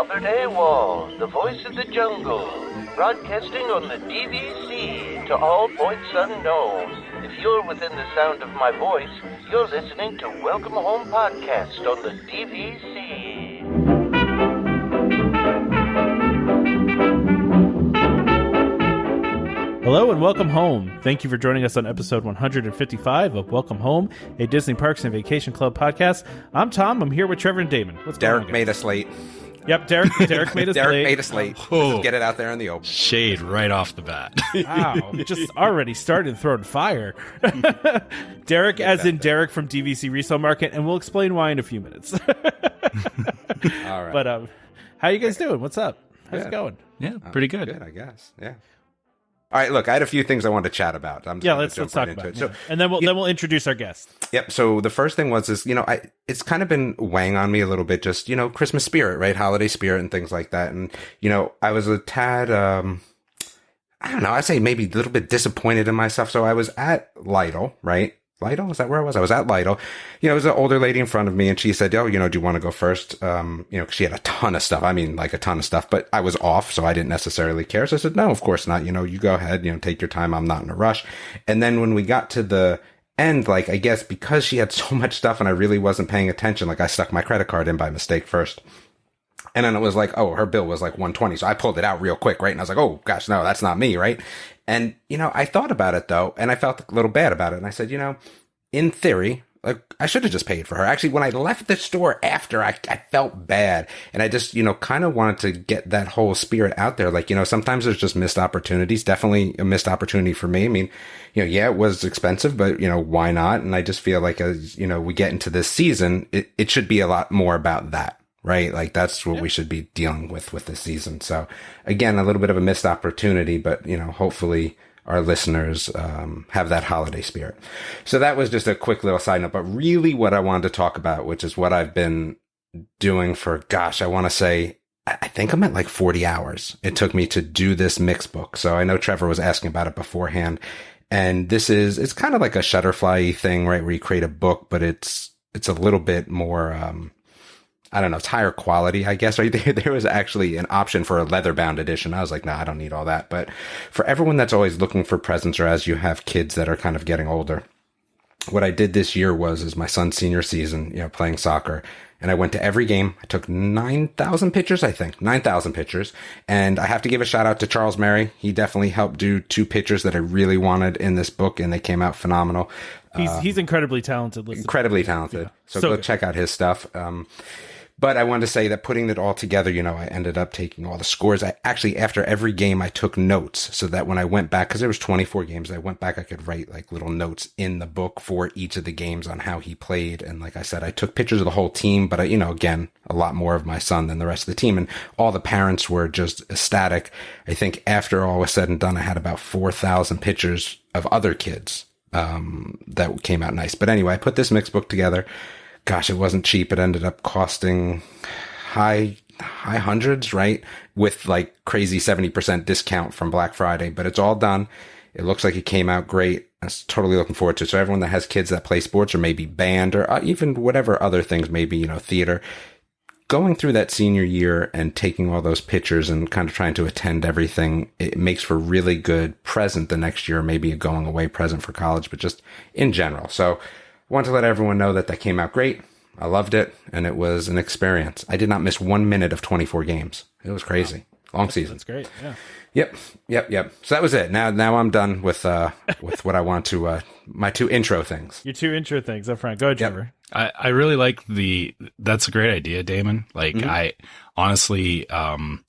Albert AWOL, the voice of the jungle, broadcasting on the DVC to all points unknown. If you're within the sound of my voice, you're listening to Welcome Home Podcast on the DVC. Hello and welcome home. Thank you for joining us on episode 155 of Welcome Home, a Disney Parks and Vacation Club podcast. I'm Tom. I'm here with Trevor and Damon. What's going on, Derek made us late. Yep, Derek made us Derek late. made us late. Oh. Just get it out there in the open. Shade right off the bat. Wow, just already started throwing fire. Derek, as in Derek from DVC Resale Market, and we'll explain why in a few minutes. All right. But how you guys doing? What's up? How's it going? Yeah, pretty good. Good, I guess. Yeah. All right, look, I had a few things I wanted to chat about. Let's talk about it. So, and then we'll introduce our guest. Yep. So the first thing was it's kind of been weighing on me a little bit, just, Christmas spirit, right? Holiday spirit and things like that. And, I was a tad, I don't know, I'd say maybe a little bit disappointed in myself. So I was at Lidl, right? Lidl? Is that where I was? I was at Lidl. There was an older lady in front of me and she said, do you want to go first? 'Cause she had a ton of stuff. I mean, like a ton of stuff, but I was off, so I didn't necessarily care. So I said, no, of course not. You go ahead, take your time. I'm not in a rush. And then when we got to the end, I guess because she had so much stuff and I really wasn't paying attention, I stuck my credit card in by mistake first. And then it was her bill was $120. So I pulled it out real quick, right? And I was like, oh gosh, no, that's not me, right? And, I thought about it though, and I felt a little bad about it. And I said, in theory, I should have just paid for her. Actually, when I left the store after, I felt bad. And I just, kind of wanted to get that whole spirit out there. Sometimes there's just missed opportunities. Definitely a missed opportunity for me. I mean, it was expensive, but, why not? And I just feel like as, we get into this season, it should be a lot more about that. Right? That's what we should be dealing with this season. So again, a little bit of a missed opportunity, but, hopefully our listeners, have that holiday spirit. So that was just a quick little side note, but really what I wanted to talk about, which is what I've been doing for, I want to say, I think I'm at 40 hours. It took me to do this mix book. So I know Trevor was asking about it beforehand. And it's kind of like a Shutterfly thing, right? Where you create a book, but it's a little bit more, I don't know, it's higher quality, I guess. Right there was actually an option for a leather-bound edition. I was like, no, I don't need all that. But for everyone that's always looking for presents, or as you have kids that are kind of getting older, what I did this year is my son's senior season, playing soccer. And I went to every game. I took 9,000 pictures, I think. 9,000 pictures. And I have to give a shout out to Charles Mary. He definitely helped do 2 pictures that I really wanted in this book, and they came out phenomenal. He's incredibly talented. Incredibly talented. Yeah. So go check out his stuff. But I wanted to say that putting it all together, I ended up taking all the scores. I actually, after every game, I took notes so that when I went back, because there was 24 games, I went back, I could write little notes in the book for each of the games on how he played. And like I said, I took pictures of the whole team, but again, a lot more of my son than the rest of the team. And all the parents were just ecstatic. I think after all was said and done, I had about 4,000 pictures of other kids, that came out nice. But anyway, I put this mix book together. Gosh, it wasn't cheap. It ended up costing high hundreds, right? With crazy 70% discount from Black Friday, but it's all done. It looks like it came out great. I was totally looking forward to it. So everyone that has kids that play sports or maybe band or even whatever other things, maybe, theater, going through that senior year and taking all those pictures and kind of trying to attend everything, it makes for really good present the next year, maybe a going away present for college, but just in general. So want to let everyone know that came out great. I loved it, and it was an experience. I did not miss 1 minute of 24 games. It was crazy. Wow. Long season. That's great. Yeah. Yep. So that was it. Now I'm done with what I want to my 2 intro things. Your 2 intro things up front. Go ahead, Trevor. I really like that's a great idea, Damon. I honestly, I've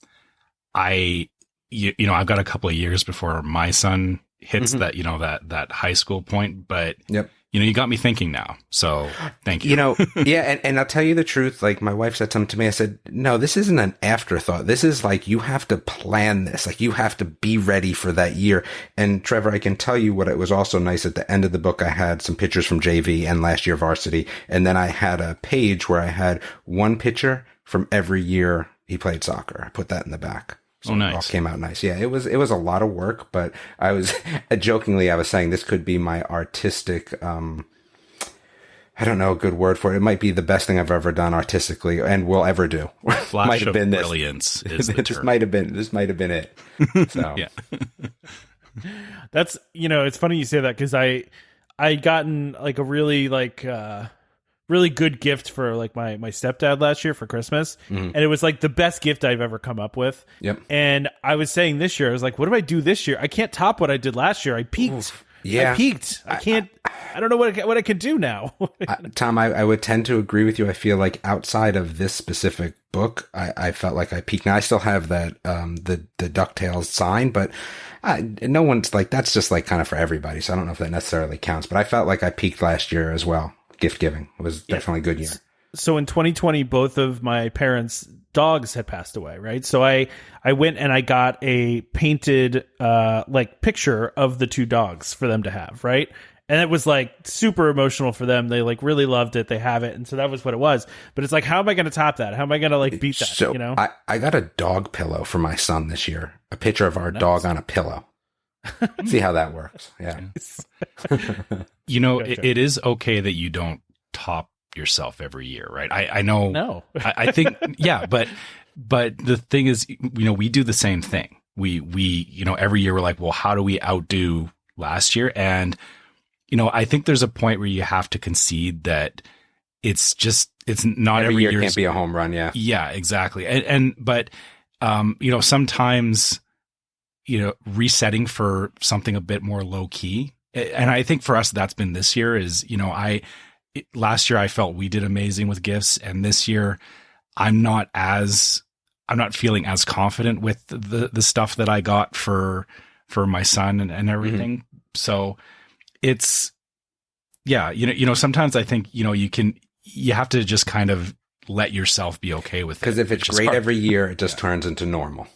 got a couple of years before my son hits that high school point, but yep. You got me thinking now. So thank you. Yeah. And I'll tell you the truth. My wife said something to me. I said, no, this isn't an afterthought. This is you have to plan this. You have to be ready for that year. And Trevor, I can tell you what it was also nice at the end of the book. I had some pictures from JV and last year varsity. And then I had a page where I had 1 picture from every year he played soccer. I put that in the back. So nice. It all came out nice. Yeah, it was a lot of work, but I was jokingly, I was saying this could be my artistic, I don't know a good word for it. It might be the best thing I've ever done artistically and will ever do. Flash might have of been this. brilliance is the This term. might have been it. So Yeah. That's, it's funny you say that, because I gotten like a really really good gift for like my stepdad last year for Christmas. And it was like the best gift I've ever come up with. Yep. And I was saying this year, I was like, what do I do this year? I can't top what I did last year. I peaked. Oof. Yeah. I peaked. I can't, I don't know what I could do now. Tom, I would tend to agree with you. I feel like outside of this specific book, I felt like I peaked. Now I still have that, the DuckTales sign, but no one's like, that's just like kind of for everybody. So I don't know if that necessarily counts, but I felt like I peaked last year as well. Gift giving was definitely a good year. So in 2020, both of my parents' dogs had passed away, right? So I went and I got a painted like picture of the two dogs for them to have, right? And it was like super emotional for them. They like really loved it. They have it. And so that was what it was. But it's like, how am I going to top that? How am I going to like beat that? So I got a dog pillow for my son this year. A picture of our dog on a pillow. See how that works. Yeah. It is okay that you don't top yourself every year, right? I know. No. I think, yeah, but the thing is, we do the same thing. We every year we're like, well, how do we outdo last year? And, I think there's a point where you have to concede that it's not Every year year's, can't be a home run. Yeah. Yeah, exactly. But sometimes, resetting for something a bit more low key. And I think for us, that's been this year is, last year I felt we did amazing with gifts. And this year I'm not feeling as confident with the stuff that I got for my son and everything. Mm-hmm. So it's, yeah, sometimes I think, you have to just kind of let yourself be okay with it. Because if it's great every year, it just turns into normal.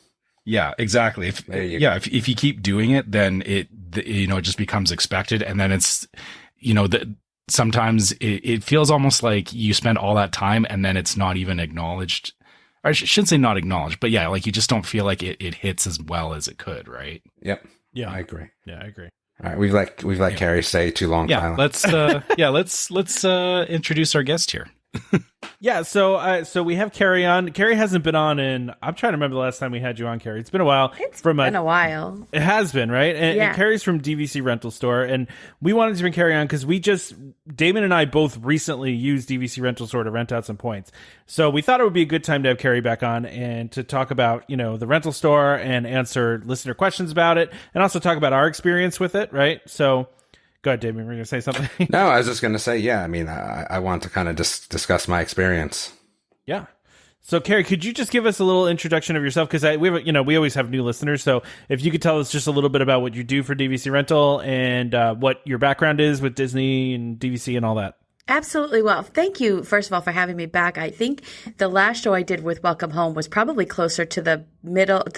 Yeah, exactly. If you keep doing it, then it just becomes expected. And then it's, sometimes it feels almost like you spend all that time and then it's not even acknowledged. I shouldn't say not acknowledged, but yeah, like you just don't feel like it hits as well as it could. Right. Yep. Yeah. I agree. Yeah, I agree. All right. We've let Kerri say too long. Yeah. Let's introduce our guest here. Yeah, so we have Kerri on. Kerri hasn't been on in, I'm trying to remember the last time we had you on, Kerri. It's been a while. It's been a while. It has been, right? And Kerri's from DVC Rental Store, and we wanted to bring Kerri on because Damon and I both recently used DVC Rental Store to rent out some points. So we thought it would be a good time to have Kerri back on and to talk about, the rental store and answer listener questions about it, and also talk about our experience with it, right? So go ahead, Damon. We're going to say something. No, I was just going to say, yeah. I mean, I want to kind of discuss my experience. Yeah. So, Kerri, could you just give us a little introduction of yourself? Because we always have new listeners. So, if you could tell us just a little bit about what you do for DVC Rental and what your background is with Disney and DVC and all that. Absolutely. Well, thank you, first of all, for having me back. I think the last show I did with Welcome Home was probably closer to the middle of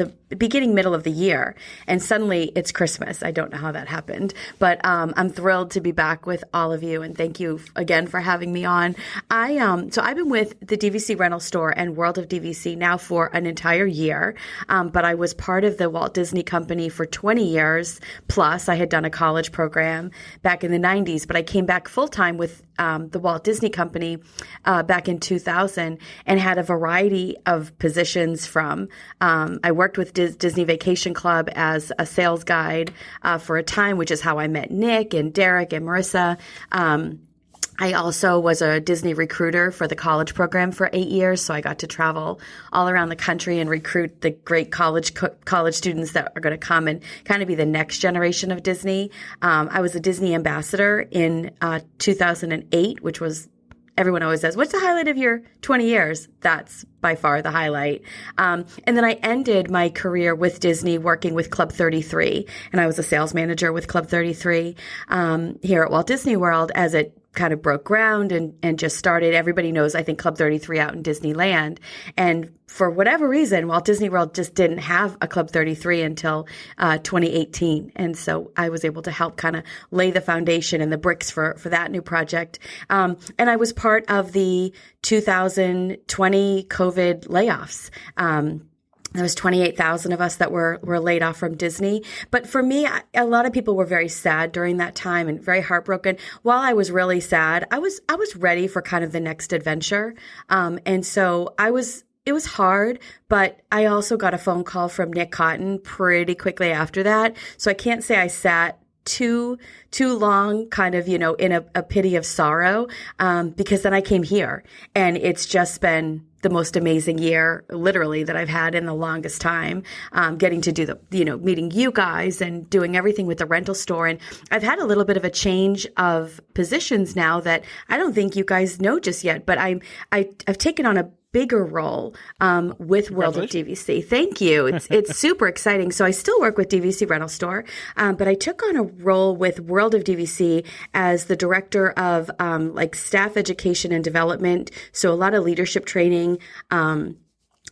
the year. And suddenly it's Christmas. I don't know how that happened, but I'm thrilled to be back with all of you. And thank you again for having me on. So I've been with the DVC Rental Store and World of DVC now for an entire year. But I was part of the Walt Disney Company for 20 years. Plus, I had done a college program back in the 90s, but I came back full time with the Walt Disney Company back in 2000 and had a variety of positions from I worked with Disney Vacation Club as a sales guide for a time, which is how I met Nick and Derek and Marissa. I also was a Disney recruiter for the college program for 8 years, so I got to travel all around the country and recruit the great college students that are going to come and kind of be the next generation of Disney. I was a Disney ambassador in 2008, which was, everyone always says, what's the highlight of your 20 years? That's by far the highlight. And then I ended my career with Disney working with Club 33, and I was a sales manager with Club 33 here at Walt Disney World as it kind of broke ground and just started. Everybody knows, I think, Club 33 out in Disneyland. And for whatever reason, Walt Disney World just didn't have a Club 33 until 2018. And so I was able to help kind of lay the foundation and the bricks for that new project. And I was part of the 2020 COVID layoffs. There was 28,000 of us that were laid off from Disney. But for me, a lot of people were very sad during that time and very heartbroken. While I was really sad, I was ready for kind of the next adventure. And so it was hard, but I also got a phone call from Nick Cotton pretty quickly after that. So I can't say I sat too long kind of, in a pity of sorrow, because then I came here, and it's just been the most amazing year, literally, that I've had in the longest time, getting to do meeting you guys and doing everything with the rental store. And I've had a little bit of a change of positions now that I don't think you guys know just yet, but I've taken on a bigger role with World of DVC. Thank you. It's super exciting. So I still work with DVC Rental Store, but I took on a role with World of DVC as the director of staff education and development. So a lot of leadership training, a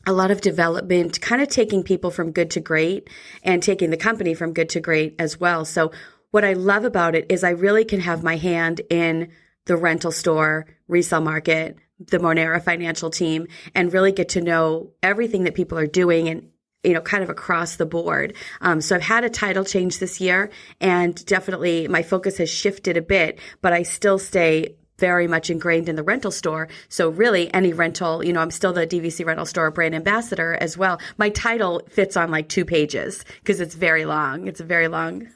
lot of development, kind of taking people from good to great and taking the company from good to great as well. So what I love about it is I really can have my hand in the rental store, resale market, the Monera financial team, and really get to know everything that people are doing and, kind of across the board. So I've had a title change this year, and definitely my focus has shifted a bit, but I still stay very much ingrained in the rental store. So really any rental, I'm still the DVC Rental Store brand ambassador as well. My title fits on like 2 pages because it's very long. It's a very long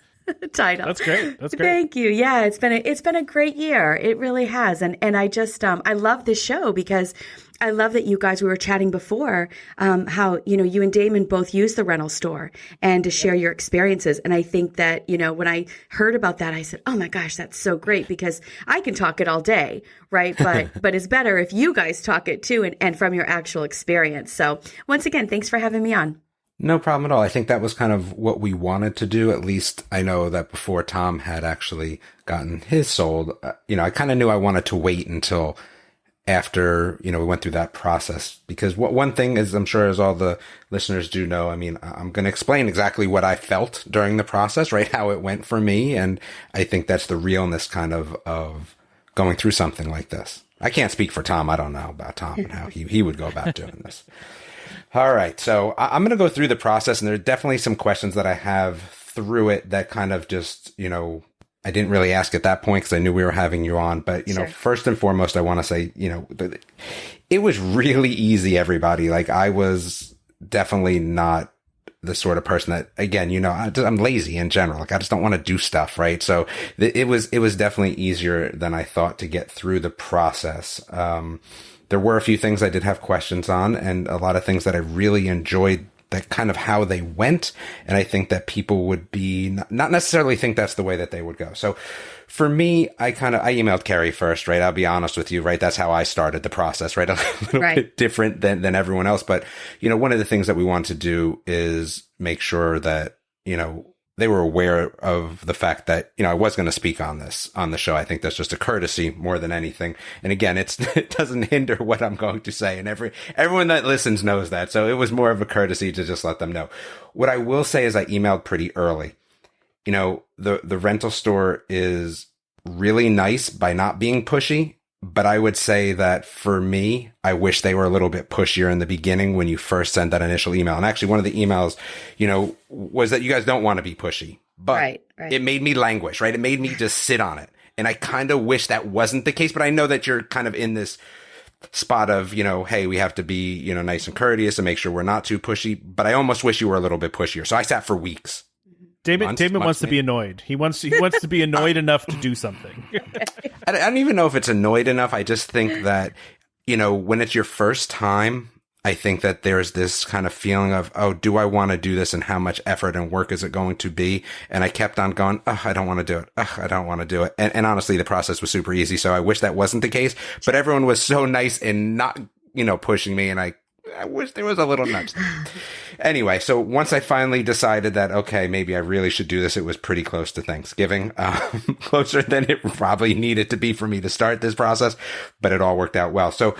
title. That's great. Thank you. Yeah, it's been a great year. It really has. And I just I love this show because I love that you guys, we were chatting before, how, you and Damon both use the rental store and to share your experiences. And I think that, when I heard about that, I said, oh my gosh, that's so great, because I can talk it all day, right? But it's better if you guys talk it too, and from your actual experience. So once again, thanks for having me on. No problem at all. I think that was kind of what we wanted to do. At least I know that before Tom had actually gotten his sold, I kind of knew I wanted to wait until after, we went through that process. Because one thing is, I'm sure as all the listeners do know, I'm going to explain exactly what I felt during the process, right? How it went for me. And I think that's the realness kind of going through something like this. I can't speak for Tom. I don't know about Tom and how he would go about doing this. All right. So I'm going to go through the process, and there are definitely some questions that I have through it that kind of just, I didn't really ask at that point because I knew we were having you on. But, Sure. First and foremost, I want to say, it was really easy, everybody. Like, I was definitely not the sort of person that, again, I'm lazy in general. Like, I just don't want to do stuff. Right. So it was definitely easier than I thought to get through the process. There were a few things I did have questions on, and a lot of things that I really enjoyed, that kind of how they went. And I think that people would be not necessarily think that's the way that they would go. So for me, I emailed Kerri first, right? I'll be honest with you, right? That's how I started the process, right? A little bit different than everyone else. But, one of the things that we want to do is make sure that, they were aware of the fact that, I was going to speak on the show. I think that's just a courtesy more than anything. And again, it doesn't hinder what I'm going to say. And everyone that listens knows that. So it was more of a courtesy to just let them know. What I will say is I emailed pretty early. The rental store is really nice by not being pushy. But I would say that for me, I wish they were a little bit pushier in the beginning when you first sent that initial email. And actually, one of the emails, was that you guys don't want to be pushy. But It made me languish, right? It made me just sit on it. And I kind of wish that wasn't the case. But I know that you're kind of in this spot of, hey, we have to be, nice and courteous and make sure we're not too pushy. But I almost wish you were a little bit pushier. So I sat for weeks. Damon wants to be annoyed. He wants to be annoyed enough to do something. I don't even know if it's annoyed enough. I just think that, when it's your first time, I think that there's this kind of feeling of, oh, do I want to do this, and how much effort and work is it going to be? And I kept on going, oh, I don't want to do it. Oh, I don't want to do it. And honestly, the process was super easy. So I wish that wasn't the case, but everyone was so nice and not, pushing me. And I wish there was a little nudge there. Anyway, so once I finally decided that, okay, maybe I really should do this, it was pretty close to Thanksgiving, closer than it probably needed to be for me to start this process, but it all worked out well. So,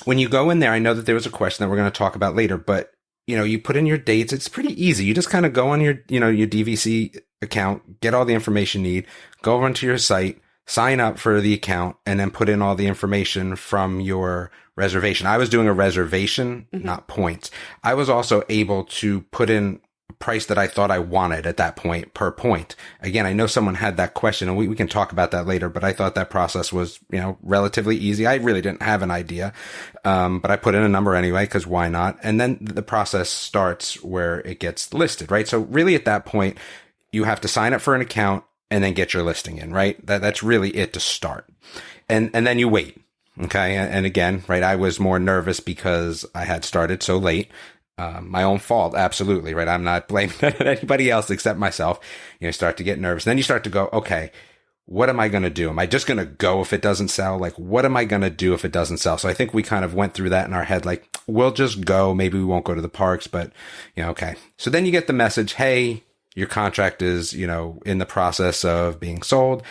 when you go in there, I know that there was a question that we're going to talk about later, but, you put in your dates. It's pretty easy. You just kind of go on your, your DVC account, get all the information you need, go over onto your site, sign up for the account, and then put in all the information from your reservation. I was doing a reservation, not points. I was also able to put in a price that I thought I wanted at that point per point. Again, I know someone had that question, and we can talk about that later, but I thought that process was, relatively easy. I really didn't have an idea. But I put in a number anyway, because why not? And then the process starts where it gets listed, right? So really at that point, you have to sign up for an account and then get your listing in, right? That's really it to start. And then you wait. Okay. And again, right, I was more nervous because I had started so late. My own fault. Absolutely. Right. I'm not blaming anybody else except myself. Start to get nervous. Then you start to go, okay, what am I going to do? Am I just going to go if it doesn't sell? Like, what am I going to do if it doesn't sell? So I think we kind of went through that in our head. Like, we'll just go. Maybe we won't go to the parks, but okay. So then you get the message, hey, your contract is, in the process of being sold.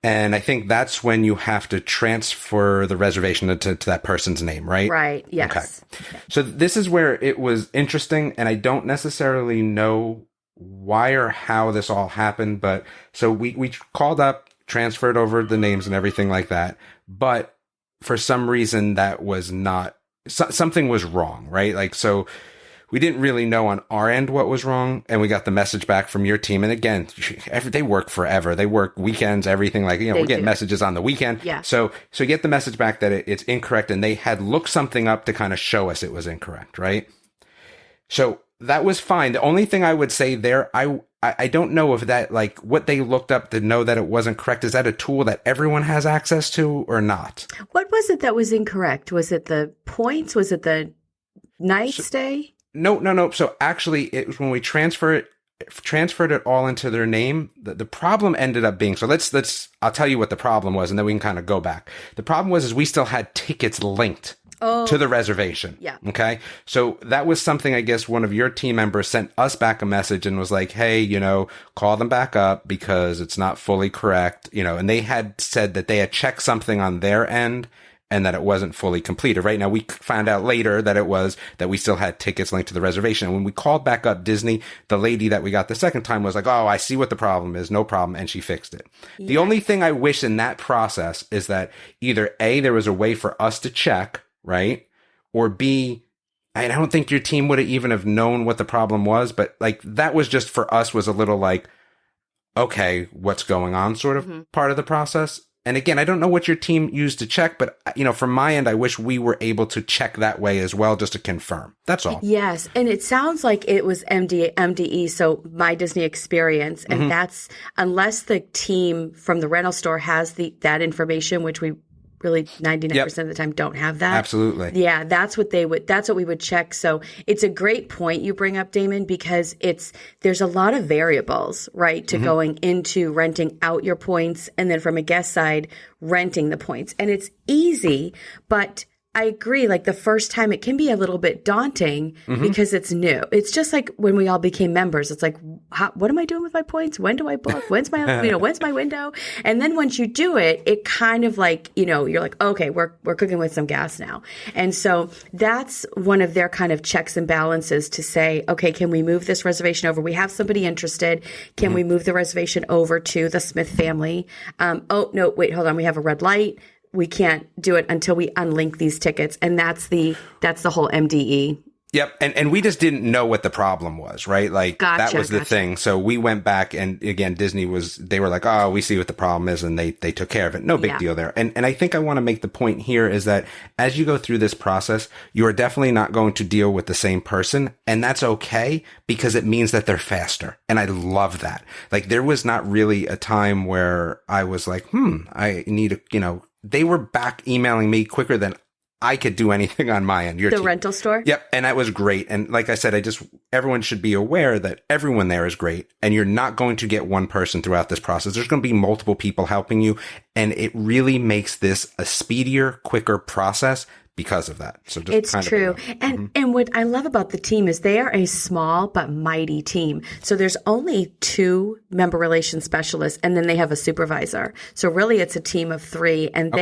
And I think that's when you have to transfer the reservation to that person's name, right? Right. Yes. Okay. So this is where it was interesting, and I don't necessarily know why or how this all happened, but so we called up, transferred over the names and everything like that. But for some reason that was not, something was wrong, right? Like, so we didn't really know on our end what was wrong, and we got the message back from your team. And again, they work forever. They work weekends, everything like, we're getting messages on the weekend. Yeah. So you get the message back that it's incorrect, and they had looked something up to kind of show us it was incorrect, right? So that was fine. The only thing I would say there, I don't know if that, like, what they looked up to know that it wasn't correct, is that a tool that everyone has access to or not? What was it that was incorrect? Was it the points? Was it the night stay? No. So actually, it was when we transferred it all into their name. The problem ended up being, so I'll tell you what the problem was, and then we can kind of go back. The problem was we still had tickets linked to the reservation. Yeah. Okay. So that was something, I guess, one of your team members sent us back a message and was like, hey, call them back up because it's not fully correct, and they had said that they had checked something on their end and that it wasn't fully completed. Right now, we found out later that it was that we still had tickets linked to the reservation. And when we called back up Disney, the lady that we got the second time was like, oh, I see what the problem is. No problem. And she fixed it. Yeah. The only thing I wish in that process is that either A, there was a way for us to check, right? Or B, I don't think your team would have even have known what the problem was, but like that was just for us was a little like, okay, what's going on sort of part of the process. And again, I don't know what your team used to check, but, from my end, I wish we were able to check that way as well, just to confirm. That's all. Yes. And it sounds like it was MDE, so My Disney Experience. And that's, unless the team from the rental store has that information, which we really 99% of the time don't have that. Absolutely. Yeah, that's what we would check. So it's a great point you bring up, Damon, because there's a lot of variables, right, to going into renting out your points and then from a guest side, renting the points. And it's easy, but I agree. Like the first time it can be a little bit daunting because it's new. It's just like when we all became members, it's like, what am I doing with my points? When do I book? When's my, when's my window? And then once you do it, it kind of like, you're like, okay, we're cooking with some gas now. And so that's one of their kind of checks and balances to say, okay, can we move this reservation over? We have somebody interested. Can we move the reservation over to the Smith family? Oh, no, wait, hold on. We have a red light. We can't do it until we unlink these tickets. And that's the whole MDE. Yep. And we just didn't know what the problem was, right? Like that was the thing. So we went back and again, Disney they were like, oh, we see what the problem is. And they took care of it. No big deal there. And I think I want to make the point here is that as you go through this process, you are definitely not going to deal with the same person. And that's okay because it means that they're faster. And I love that. Like there was not really a time where I was like, I need they were back emailing me quicker than I could do anything on my end. The rental store? Yep. And that was great. And like I said, everyone should be aware that everyone there is great. And you're not going to get one person throughout this process. There's going to be multiple people helping you. And it really makes this a speedier, quicker process because of that. So just it's true. And what I love about the team is they are a small but mighty team. So there's only 2 member relations specialists and then they have a supervisor. So really it's a team of 3 and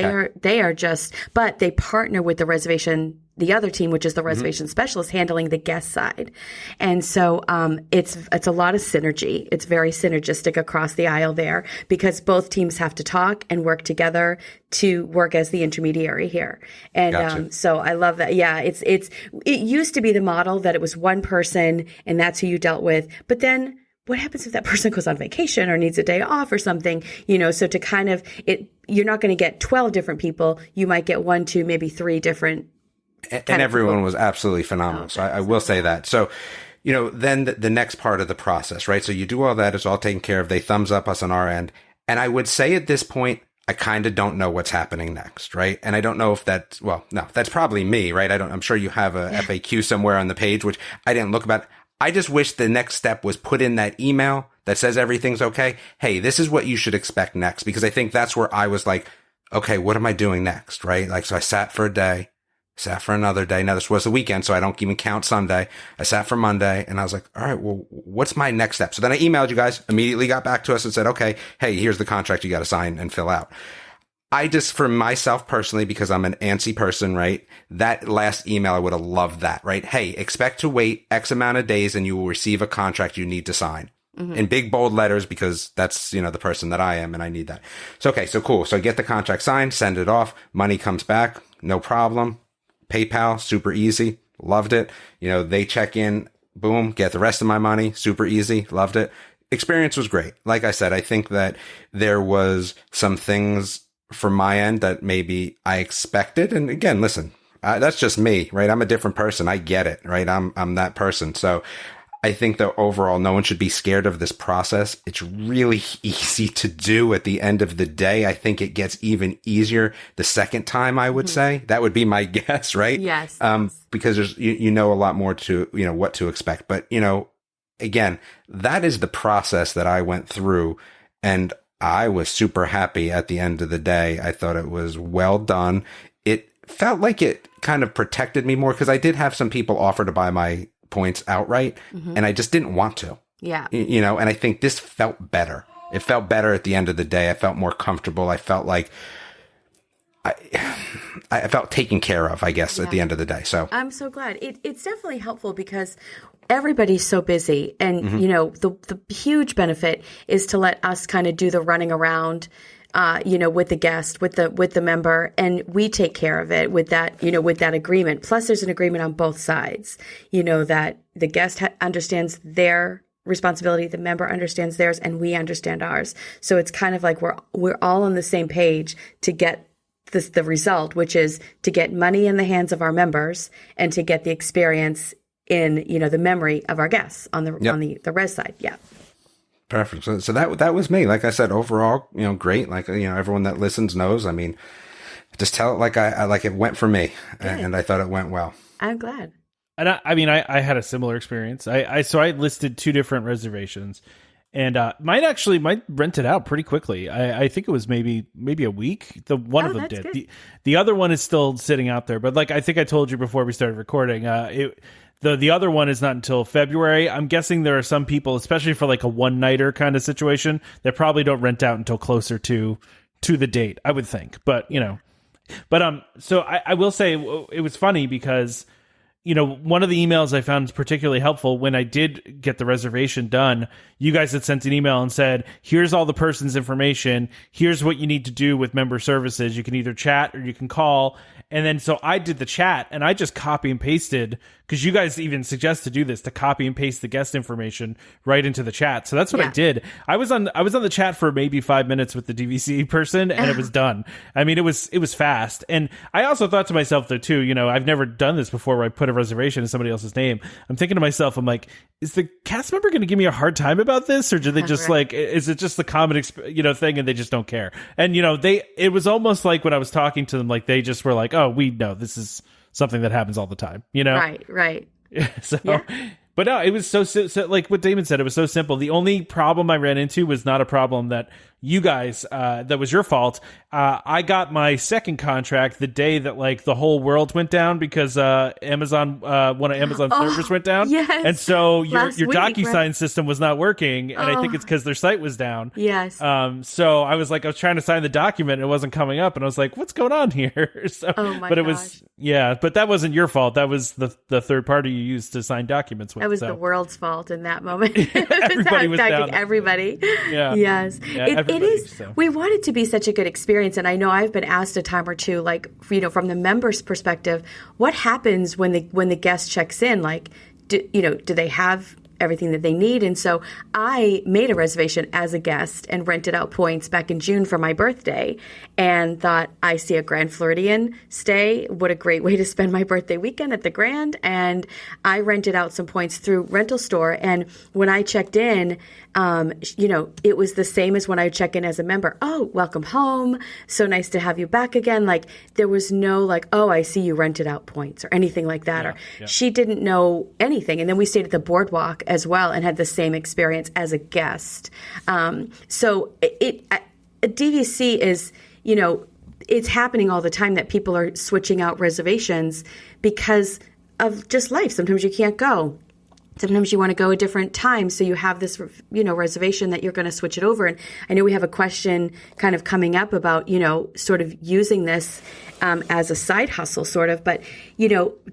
they are just, but they partner with the reservation the other team, which is the reservation specialist, handling the guest side. And so it's a lot of synergy. It's very synergistic across the aisle there because both teams have to talk and work together to work as the intermediary here. And Gotcha. so I love that. Yeah, it used to be the model that it was one person and that's who you dealt with. But then what happens if that person goes on vacation or needs a day off or something? So to kind of you're not going to get 12 different people. You might get 1, 2, maybe 3 different. And everyone was absolutely phenomenal. So I will say that. So, then the next part of the process, right? So you do all that. It's all taken care of. They thumbs up us on our end. And I would say at this point, I kind of don't know what's happening next, right? And I don't know if that's probably me, right? I'm sure you have a FAQ somewhere on the page, which I didn't look about. I just wish the next step was put in that email that says everything's okay. Hey, this is what you should expect next. Because I think that's where I was like, okay, what am I doing next, right? Like, so I sat for a day. Sat for another day. Now, this was the weekend, so I don't even count Sunday. I sat for Monday, and I was like, all right, well, what's my next step? So then I emailed you guys, immediately got back to us and said, okay, hey, here's the contract you got to sign and fill out. I just, for myself personally, because I'm an antsy person, right? That last email, I would have loved that, right? Hey, expect to wait X amount of days, and you will receive a contract you need to sign. In big, bold letters, because that's, the person that I am, and I need that. So, okay, so cool. So I get the contract signed, send it off. Money comes back. No problem. PayPal, super easy. Loved it. They check in, boom, get the rest of my money. Super easy. Loved it. Experience was great. Like I said, I think that there was some things from my end that maybe I expected. And again, listen, that's just me, right? I'm a different person. I get it, right? I'm that person. So I think that overall, no one should be scared of this process. It's really easy to do at the end of the day. I think it gets even easier the second time, I would say. That would be my guess, right? Yes. Because there's, a lot more to, what to expect. But, again, that is the process that I went through. And I was super happy at the end of the day. I thought it was well done. It felt like it kind of protected me more because I did have some people offer to buy my points outright, and I just didn't want to. Yeah. And I think this felt better. It felt better at the end of the day. I felt more comfortable. I felt like I felt taken care of, I guess, at the end of the day. So I'm so glad. It's definitely helpful because everybody's so busy, and the huge benefit is to let us kind of do the running around. With the guest, with the member, and we take care of it with that agreement. Plus, there's an agreement on both sides. That the guest understands their responsibility, the member understands theirs, and we understand ours. So it's kind of like we're all on the same page to get the result, which is to get money in the hands of our members and to get the experience in the memory of our guests on the res side. Yeah. Perfect. So that was me. Like I said, overall, great. Like, everyone that listens knows. I mean, just tell it like it went for me, and I thought it went well. I'm glad. And I had a similar experience. I listed 2 different reservations, and mine rented out pretty quickly. I think it was maybe a week. The one of them did. Good. The other one is still sitting out there. But like I think I told you before we started recording, The other one is not until February. I'm guessing there are some people, especially for like a one-nighter kind of situation, that probably don't rent out until closer to the date, I would think. But, so I will say it was funny because, one of the emails I found particularly helpful when I did get the reservation done, you guys had sent an email and said, here's all the person's information. Here's what you need to do with member services. You can either chat or you can call. And then so I did the chat and I just copy and pasted, because you guys even suggest to do this, to copy and paste the guest information right into the chat. So that's what I did. I was on the chat for maybe 5 minutes with the DVC person, and it was done. I mean, it was fast. And I also thought to myself though too, I've never done this before where I put a reservation in somebody else's name. I'm thinking to myself, I'm like, is the cast member going to give me a hard time about this, or do they just is it just the common thing and they just don't care? And it was almost like when I was talking to them, like they just were like, oh, we know this is something that happens all the time, Right. So, but no, it was so like what Damon said, it was so simple. The only problem I ran into was not a problem that, you guys, that was your fault. I got my second contract the day that like the whole world went down because Amazon, one of Amazon's servers went down. Yes. And so your Last week, DocuSign right? system was not working, and I think it's because their site was down. Yes. So I was trying to sign the document, and it wasn't coming up, and I was like, "What's going on here?" So, Oh my but it gosh. was but that wasn't your fault. That was the third party you used to sign documents with. That was so. the world's fault in that moment. Everybody was down. Everybody. Yeah. Yes. Yeah, it everybody, is. so. We want it to be such a good experience. And I know I've been asked a time or two, like, from the members' perspective, what happens when the guest checks in? Like, do they have everything that they need? And so I made a reservation as a guest and rented out points back in June for my birthday and thought, I see a Grand Floridian stay. What a great way to spend my birthday weekend at the Grand. And I rented out some points through Rental Store. And when I checked in, it was the same as when I would check in as a member. Oh, welcome home. So nice to have you back again. Like, there was no like, oh, I see you rented out points or anything like that. She didn't know anything. And then we stayed at the boardwalk as well and had the same experience as a guest. So DVC is, it's happening all the time that people are switching out reservations because of just life. Sometimes you can't go. Sometimes you want to go a different time, so you have this, reservation that you're going to switch it over. And I know we have a question kind of coming up about, sort of using this as a side hustle, sort of. But,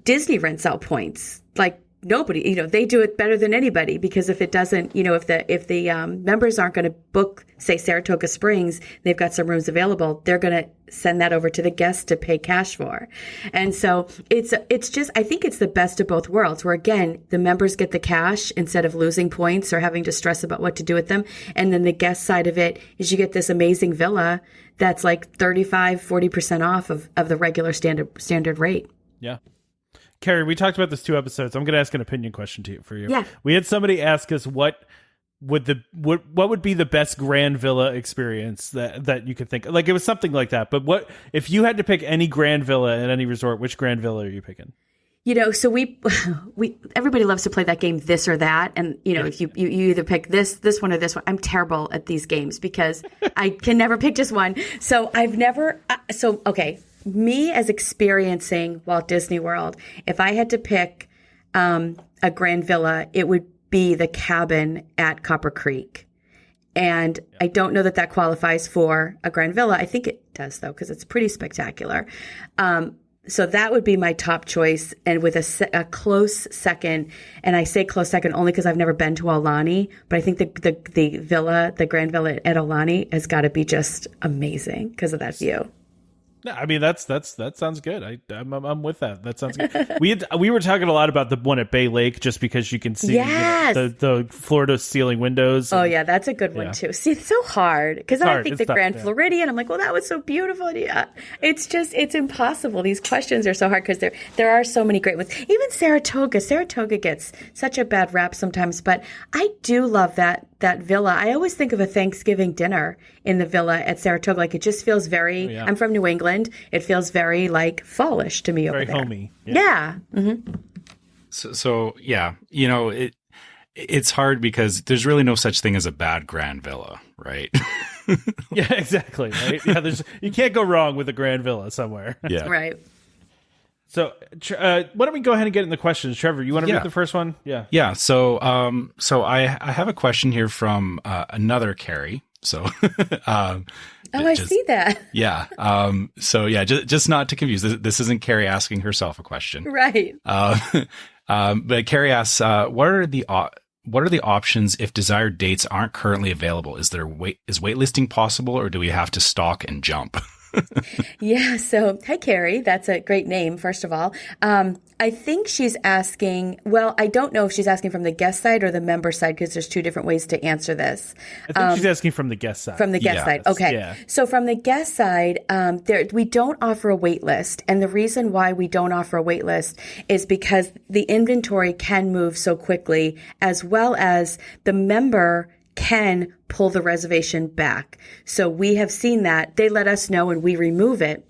Disney rents out points. Like, nobody, they do it better than anybody, because if it doesn't, if the members aren't going to book, say, Saratoga Springs, they've got some rooms available, they're going to send that over to the guest to pay cash for. And so it's just, I think it's the best of both worlds, where again, the members get the cash instead of losing points or having to stress about what to do with them. And then the guest side of it is you get this amazing villa that's like 40% off of the regular standard rate. Yeah. Kerri, we talked about this 2 episodes. I'm going to ask an opinion question for you. Yeah. We had somebody ask us what would be the best Grand Villa experience that you could think of? Like, it was something like that. But what if you had to pick any Grand Villa at any resort? Which Grand Villa are you picking? So we everybody loves to play that game, this or that, and if you either pick this one or this one. I'm terrible at these games because I can never pick just one. So I've never. Okay. Me as experiencing Walt Disney World, if I had to pick a Grand Villa, it would be the cabin at Copper Creek. And I don't know that qualifies for a Grand Villa. I think it does, though, because it's pretty spectacular. So that would be my top choice, and with a close second. And I say close second only because I've never been to Aulani, but I think the Grand Villa at Aulani has got to be just amazing because of that view. No, I mean that sounds good. I'm with that. That sounds good. We were talking a lot about the one at Bay Lake just because you can see the floor to ceiling windows. Oh yeah, that's a good one too. See, it's so hard because I think the Grand Floridian. I'm like, well, that was so beautiful. Yeah, it's impossible. These questions are so hard because there are so many great ones. Even Saratoga. Saratoga gets such a bad rap sometimes, but I do love that villa. I always think of a Thanksgiving dinner in the villa at Saratoga. Like, it just feels very. I'm from New England. It feels very like fallish to me over there. Very homey. Yeah. Mm-hmm. So yeah, it's hard because there's really no such thing as a bad Grand Villa, right? Yeah, exactly. Right. Yeah, you can't go wrong with a Grand Villa somewhere. Yeah. Right. So why don't we go ahead and get in the questions? Trevor, you want to read the first one? Yeah. Yeah. So I have a question here from another Kerri. So I see that. Yeah. So yeah, just not to confuse. This isn't Kerri asking herself a question. Right. But Kerri asks, what are the options if desired dates aren't currently available? Is waitlisting possible, or do we have to stalk and jump? Yeah. So, hi, Kerri. That's a great name, first of all. I think she's asking, well, I don't know if she's asking from the guest side or the member side, because there's 2 different ways to answer this. I think she's asking from the guest side. From the guest side. Okay. Yeah. So from the guest side, we don't offer a wait list. And the reason why we don't offer a wait list is because the inventory can move so quickly, as well as the member can pull the reservation back. So we have seen that. They let us know and we remove it.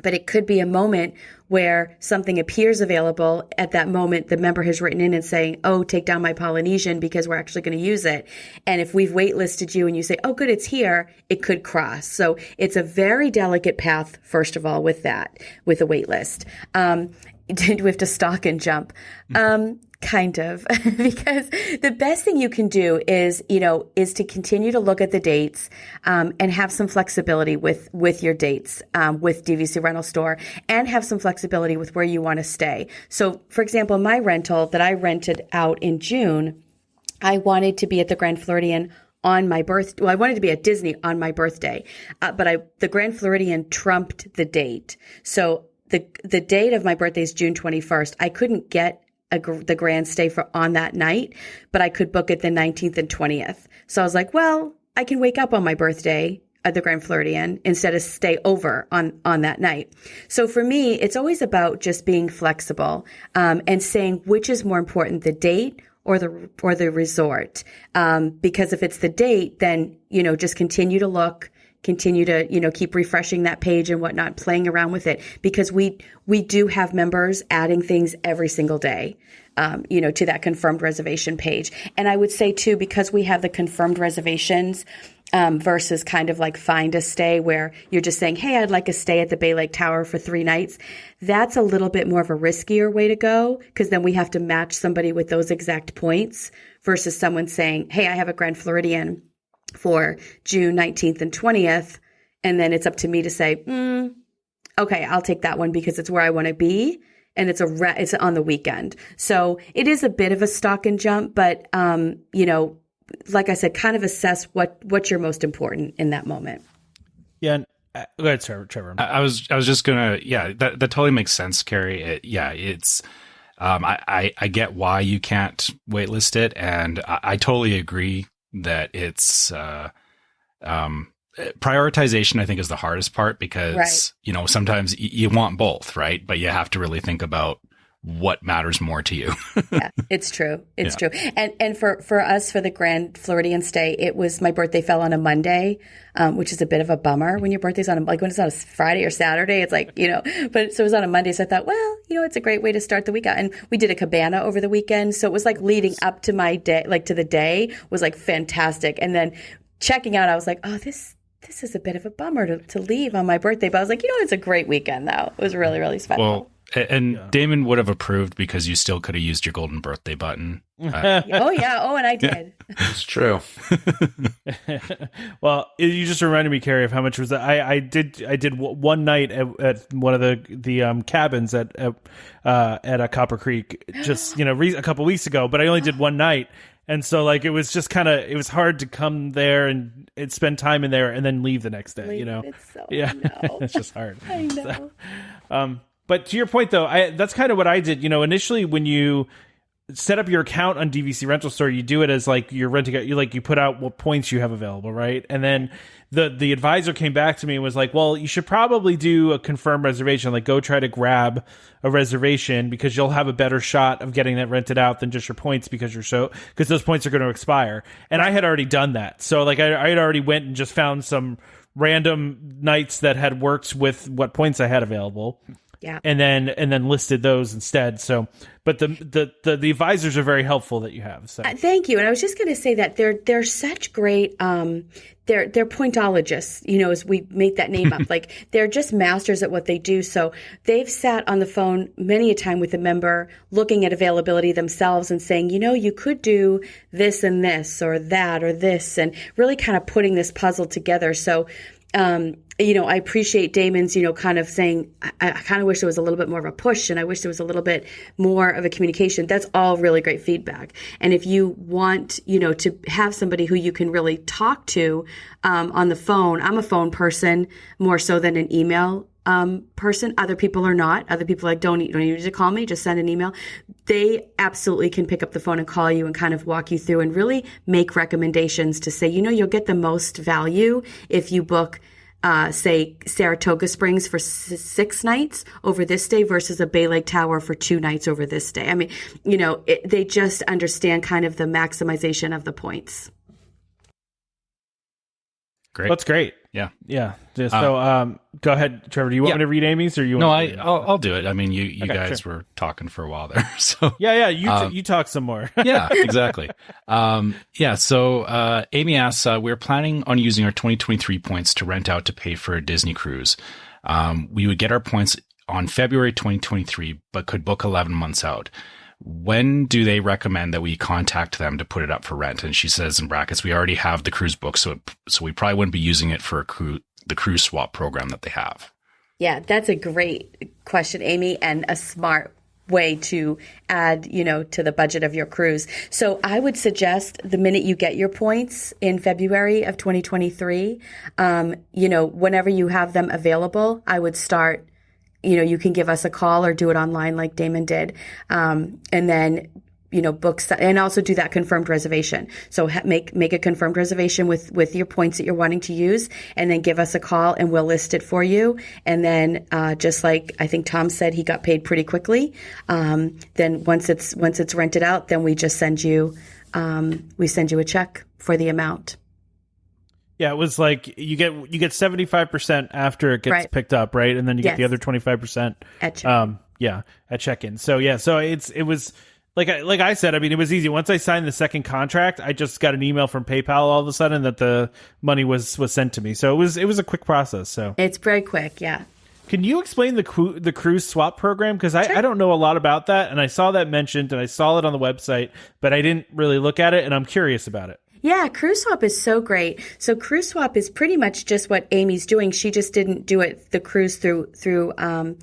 But it could be a moment where something appears available. At that moment, the member has written in and saying, oh, take down my Polynesian because we're actually going to use it. And if we've waitlisted you and you say, oh, good, it's here, it could cross. So it's a very delicate path, first of all, with a waitlist. Do we have to stalk and jump? Kind of, because the best thing you can do is to continue to look at the dates, and have some flexibility with your dates, with DVC Rental Store, and have some flexibility with where you want to stay. So, for example, my rental that I rented out in June, I wanted to be at the Grand Floridian on my birthday. Well, I wanted to be at Disney on my birthday, but the Grand Floridian trumped the date. So the date of my birthday is June 21st. I couldn't get the grand stay on that night, but I could book it the 19th and 20th. So I was like, well, I can wake up on my birthday at the Grand Floridian instead of stay over on that night. So for me, it's always about just being flexible, and saying which is more important, the date or the resort. Because if it's the date, then, just continue to look, continue to, keep refreshing that page and whatnot, playing around with it, because we do have members adding things every single day, to that confirmed reservation page. And I would say too, because we have the confirmed reservations, versus kind of like find a stay where you're just saying, hey, I'd like a stay at the Bay Lake Tower for 3 nights. That's a little bit more of a riskier way to go, because then we have to match somebody with those exact points versus someone saying, hey, I have a Grand Floridian for June 19th and 20th. And then it's up to me to say, okay, I'll take that one because it's where I want to be. And it's on the weekend. So it is a bit of a stalk and jump, but, like I said, kind of assess what's your most important in that moment. Yeah. And, go ahead, Trevor. I was just gonna, that totally makes sense, Kerri. It's, I get why you can't waitlist it. And I totally agree that it's, prioritization, I think, is the hardest part because, right. Sometimes you want both, right? But you have to really think about what matters more to you. Yeah, it's true. It's true. And for us, for the Grand Floridian stay, my birthday fell on a Monday, which is a bit of a bummer when your birthday's when it's on a Friday or Saturday, it's like, but so it was on a Monday. So I thought, well, it's a great way to start the week out. And we did a cabana over the weekend. So it was like leading up to my day, like to the day was like fantastic. And then checking out, I was like, oh, this is a bit of a bummer to leave on my birthday. But I was like, it's a great weekend though. It was really, really special. Well, and Damon would have approved because you still could have used your golden birthday button. Oh, yeah. Oh, and I did. It's true. Well, you just reminded me, Kerri, of how much was that. I did one night at one of the cabins at a Copper Creek, just a couple weeks ago. But I only did one night, and so like it was just it was hard to come there and spend time in there and then leave the next day. It's just hard. I know. So, but to your point, though, that's kind of what I did. Initially, when you set up your account on DVC Rental Store, you do it as like you're renting it. You put out what points you have available, right? And then the advisor came back to me and was like, "Well, you should probably do a confirmed reservation. Like, go try to grab a reservation because you'll have a better shot of getting that rented out than just your points because those points are going to expire." And I had already done that, so like I had already went and just found some random nights that had worked with what points I had available. Yeah. And then listed those instead. So, but the advisors are very helpful that you have. So thank you. And I was just going to say that they're such great, they're pointologists, as we make that name up, like they're just masters at what they do. So they've sat on the phone many a time with a member looking at availability themselves and saying, you could do this and this or that or this, and really kind of putting this puzzle together. So, I appreciate Damon's, kind of saying, I kind of wish there was a little bit more of a push and I wish there was a little bit more of a communication. That's all really great feedback. And if you want, to have somebody who you can really talk to on the phone, I'm a phone person more so than an email person. Other people are not. Other people are like, don't need to call me, just send an email. They absolutely can pick up the phone and call you and kind of walk you through and really make recommendations to say, you'll get the most value if you book say Saratoga Springs for 6 nights over this day versus a Bay Lake Tower for 2 nights over this day. I mean, they just understand kind of the maximization of the points. Great. That's great. Yeah. Yeah. So, go ahead, Trevor. Do you want me to read Amy's, or you? No, want I'll do it. I mean, you guys were talking for a while there, so yeah. You talk some more. Yeah, exactly. So Amy asks, we're planning on using our 2023 points to rent out to pay for a Disney cruise. We would get our points on February 2023, but could book 11 months out. When do they recommend that we contact them to put it up for rent? And she says in brackets, we already have the cruise book, so we probably wouldn't be using it for the cruise swap program that they have. Yeah, that's a great question, Amy, and a smart way to add, to the budget of your cruise. So I would suggest the minute you get your points in February of 2023, whenever you have them available, I would start, you can give us a call or do it online like Damon did. And then, book, and also do that confirmed reservation. So make a confirmed reservation with your points that you're wanting to use, and then give us a call and we'll list it for you. And then, just like I think Tom said, he got paid pretty quickly. Then once it's rented out, then we just send you a check for the amount. Yeah, it was like you get 75% after it gets picked up, right? And then you get the other 25% at check-in. At check-in. So it was like I said. I mean, it was easy. Once I signed the second contract, I just got an email from PayPal all of a sudden that the money was sent to me. So it was a quick process. So it's very quick. Yeah. Can you explain the cruise swap program? Because I don't know a lot about that, and I saw that mentioned, and I saw it on the website, but I didn't really look at it, and I'm curious about it. Yeah, Cruise Swap is so great. So Cruise Swap is pretty much just what Amy's doing. She just didn't do the cruise through the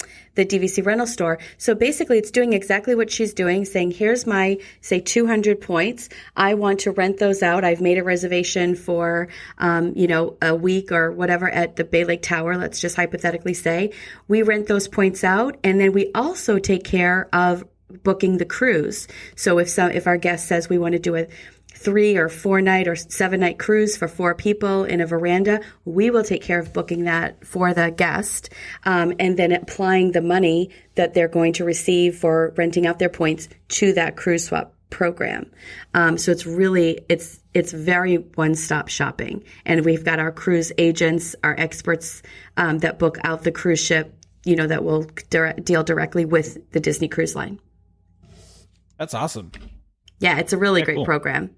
DVC Rental Store. So basically it's doing exactly what she's doing, saying, here's my, say, 200 points. I want to rent those out. I've made a reservation for, a week or whatever at the Bay Lake Tower. Let's just hypothetically say we rent those points out. And then we also take care of booking the cruise. So if our guest says we want to do a 3 or 4 night or 7 night cruise for 4 people in a veranda, we will take care of booking that for the guest, and then applying the money that they're going to receive for renting out their points to that cruise swap program. So it's really, it's very one-stop shopping. And we've got our cruise agents, our experts that book out the cruise ship, that will deal directly with the Disney Cruise Line. That's awesome. Yeah, it's a really great program.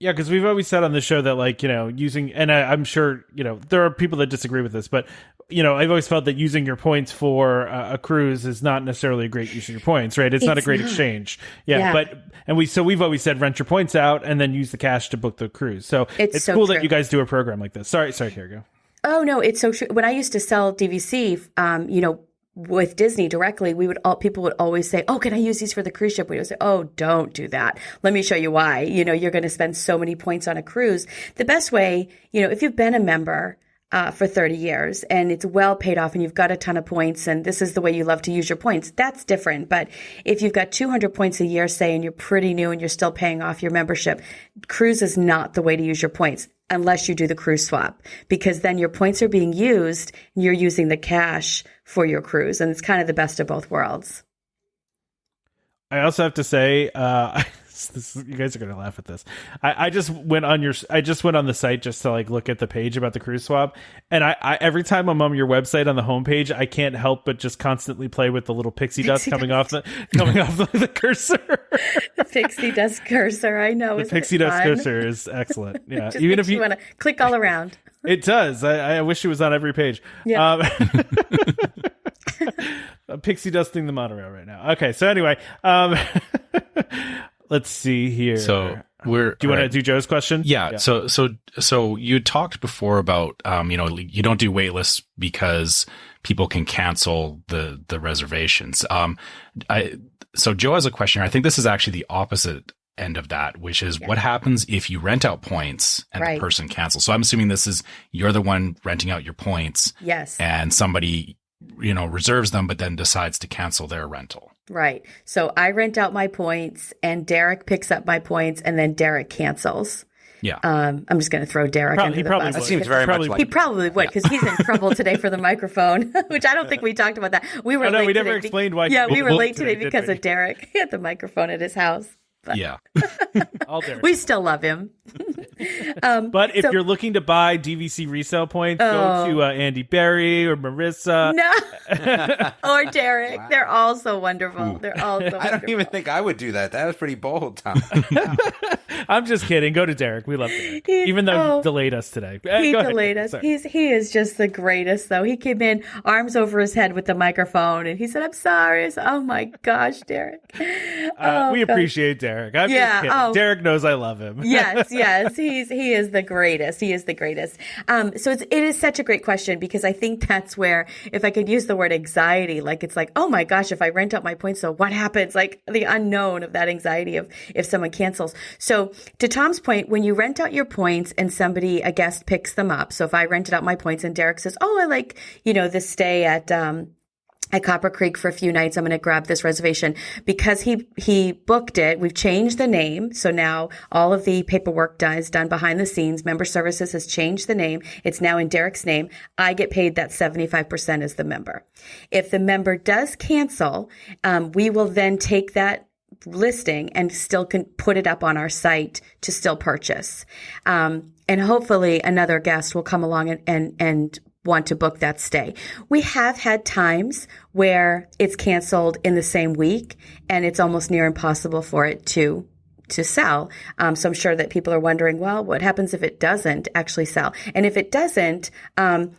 Yeah, because we've always said on the show that, using, and I'm sure, there are people that disagree with this, but, I've always felt that using your points for a cruise is not necessarily a great use of your points, right? It's not a great exchange. Yeah. We've always said rent your points out and then use the cash to book the cruise. So it's so cool that you guys do a program like this. Sorry, Kerri, go. Oh, no, it's so true. When I used to sell DVC, with Disney directly, people would always say, "Oh, can I use these for the cruise ship?" We would say, "Oh, don't do that. Let me show you why. You're going to spend so many points on a cruise." The best way, if you've been a member for 30 years and it's well paid off and you've got a ton of points and this is the way you love to use your points, that's different. But if you've got 200 points a year, say, and you're pretty new and you're still paying off your membership, cruise is not the way to use your points unless you do the cruise swap, because then your points are being used and you're using the cash for your cruise. And it's kind of the best of both worlds. I also have to say, you guys are going to laugh at this. I just went on the site just to look at the page about the cruise swap. And I every time I'm on your website on the homepage, I can't help but just constantly play with the little pixie dust coming off the cursor. The pixie dust cursor. I know. The pixie dust cursor is excellent. Yeah. Just even if you want to click all around. It does. I wish it was on every page. Yeah. I'm pixie dusting the monorail right now. Okay. So anyway, let's see here. So do you want to do Joe's question? Yeah. So you talked before about, you don't do wait lists because people can cancel the reservations. So Joe has a question. I think this is actually the opposite end of that, which is what happens if you rent out points and the person cancels. So I'm assuming you're the one renting out your points. Yes. And somebody, reserves them, but then decides to cancel their rental. Right. So I rent out my points and Derek picks up my points and then Derek cancels. Yeah. I'm just going to throw Derek under the bus. That seems very much like he probably would, because he's in trouble today for the microphone, which I don't think we talked about that. We were late. We never explained why. Yeah, we were late today because of Derek. He had the microphone at his house. But yeah. All Derek. We still love him. But if you're looking to buy DVC resale points, go to Andy Berry or Marissa. No. Or Derek. Wow. They're all so wonderful. They're all so wonderful. I don't even think I would do that. That was pretty bold, Tom. I'm just kidding. Go to Derek. We love Derek. Even though he delayed us today. He delayed us. He is just the greatest, though. He came in, arms over his head with the microphone, and he said, I'm sorry. I said, oh, my gosh, Derek. We appreciate Derek. I'm just kidding. Derek knows I love him. Yes. He is the greatest. He is the greatest. So it is such a great question, because I think that's where, if I could use the word anxiety, like it's like, oh my gosh, if I rent out my points, so what happens? Like the unknown of that anxiety of if someone cancels. So to Tom's point, when you rent out your points and a guest picks them up. So if I rented out my points and Derek says, oh, I like, this stay at Copper Creek for a few nights, I'm going to grab this reservation, because he booked it. We've changed the name. So now all of the paperwork is done behind the scenes. Member Services has changed the name. It's now in Derek's name. I get paid that 75% as the member. If the member does cancel, we will then take that listing and still can put it up on our site to still purchase. And hopefully another guest will come along and want to book that stay. We have had times where it's canceled in the same week and it's almost near impossible for it to sell. So I'm sure that people are wondering, well, what happens if it doesn't actually sell? And if it doesn't,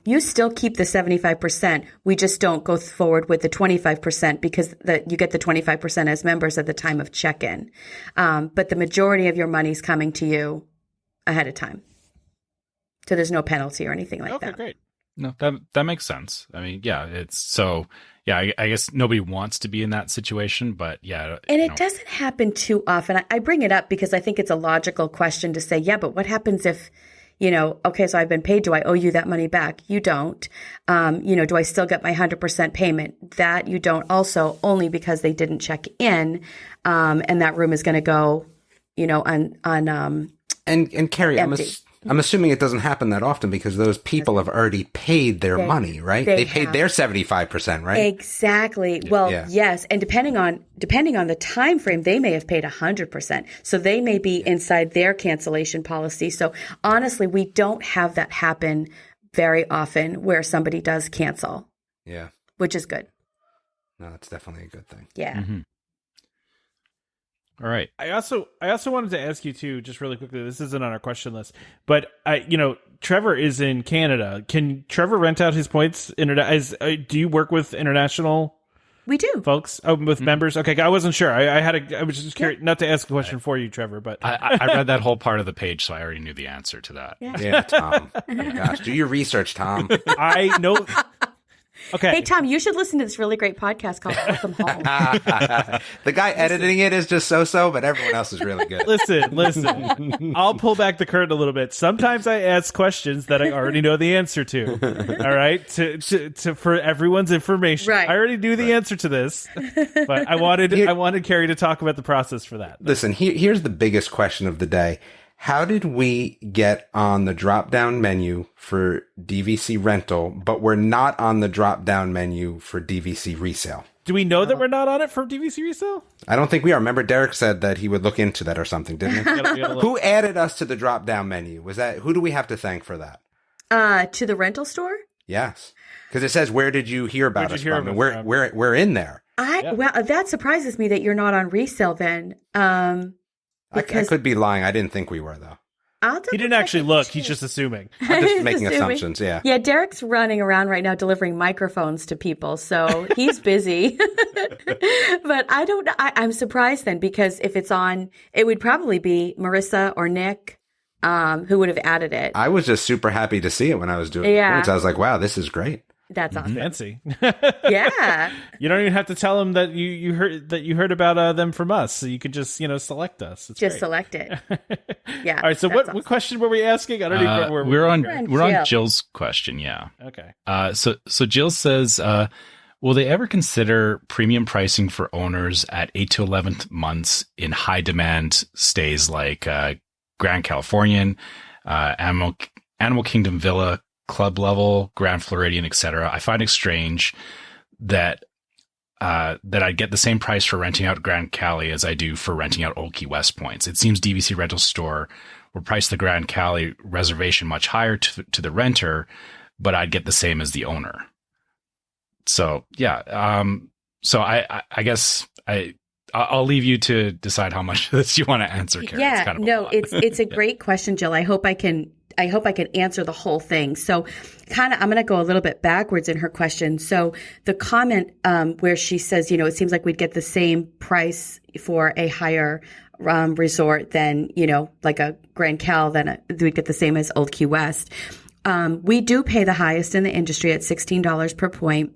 you still keep the 75%. We just don't go forward with the 25% because you get the 25% as members at the time of check-in. But the majority of your money's coming to you ahead of time. So there's no penalty or anything like that. Okay, great. No, that makes sense. I mean, yeah, I guess nobody wants to be in that situation, but yeah. And it doesn't happen too often. I bring it up because I think it's a logical question to say, yeah, but what happens if, okay, so I've been paid. Do I owe you that money back? You don't. Do I still get my 100% payment? That you don't also, only because they didn't check in. And that room is going to go, on And Kerri, empty. I'm assuming it doesn't happen that often because those people have already paid their money, right? They paid their 75%, right? Exactly. Well, yes. And depending on the time frame, they may have paid 100%. So they may be inside their cancellation policy. So honestly, we don't have that happen very often where somebody does cancel. Yeah. Which is good. No, that's definitely a good thing. Yeah. Mm-hmm. All right. I also wanted to ask you too, just really quickly. This isn't on our question list, but Trevor is in Canada. Can Trevor rent out his points? Do you work with international? We do, folks. Oh, with members. Okay, I wasn't sure. I was just curious, not to ask a question for you, Trevor, but I read that whole part of the page, so I already knew the answer to that. Yeah, Tom. Oh my gosh, do your research, Tom. I know. Okay. Hey, Tom, you should listen to this really great podcast called Welcome Home. The guy editing it is just so, but everyone else is really good. Listen. I'll pull back the curtain a little bit. Sometimes I ask questions that I already know the answer to. All right? To for everyone's information. Right. I already knew the answer to this, but I wanted Kerri to talk about the process for that. Listen, here's the biggest question of the day. How did we get on the drop-down menu for DVC rental, but we're not on the drop-down menu for DVC resale? Do we know that we're not on it for DVC resale? I don't think we are. Remember, Derek said that he would look into that or something, didn't he? Who added us to the drop-down menu? Who do we have to thank for that? To the rental store? Yes. Because it says, where did you hear about us from? And we're in there. Well, that surprises me that you're not on resale then. I could be lying. I didn't think we were, though. He didn't actually look. He's just assuming. I'm just making assumptions, yeah. Yeah, Derek's running around right now delivering microphones to people, so he's busy. But I don't know. I'm surprised then, because if it's on, it would probably be Marissa or Nick who would have added it. I was just super happy to see it when I was doing the points. I was like, wow, this is great. That's awesome. Fancy. Yeah. You don't even have to tell them that you heard about them from us. So you could just select us. It's just great. Select it. Yeah. All right. So what question were we asking? I don't even remember. We're on Jill's question. Yeah. Okay. So Jill says, will they ever consider premium pricing for owners at 8 to 11 months in high demand stays like Grand Californian, Animal Kingdom Villa, Club Level, Grand Floridian, etc.? I find it strange that I get the same price for renting out Grand Cali as I do for renting out Old Key West points. It seems DVC Rental Store or price the Grand Cali reservation much higher to the renter, but I'd get the same as the owner. So yeah. So I guess I'll leave you to decide how much of this you want to answer, Kerri. Yeah, it's a great question, Jill. I hope I can answer the whole thing. So I'm going to go a little bit backwards in her question. So the comment where she says, it seems like we'd get the same price for a higher resort than, like a Grand Cal, then we'd get the same as Old Key West. We do pay the highest in the industry at $16 per point.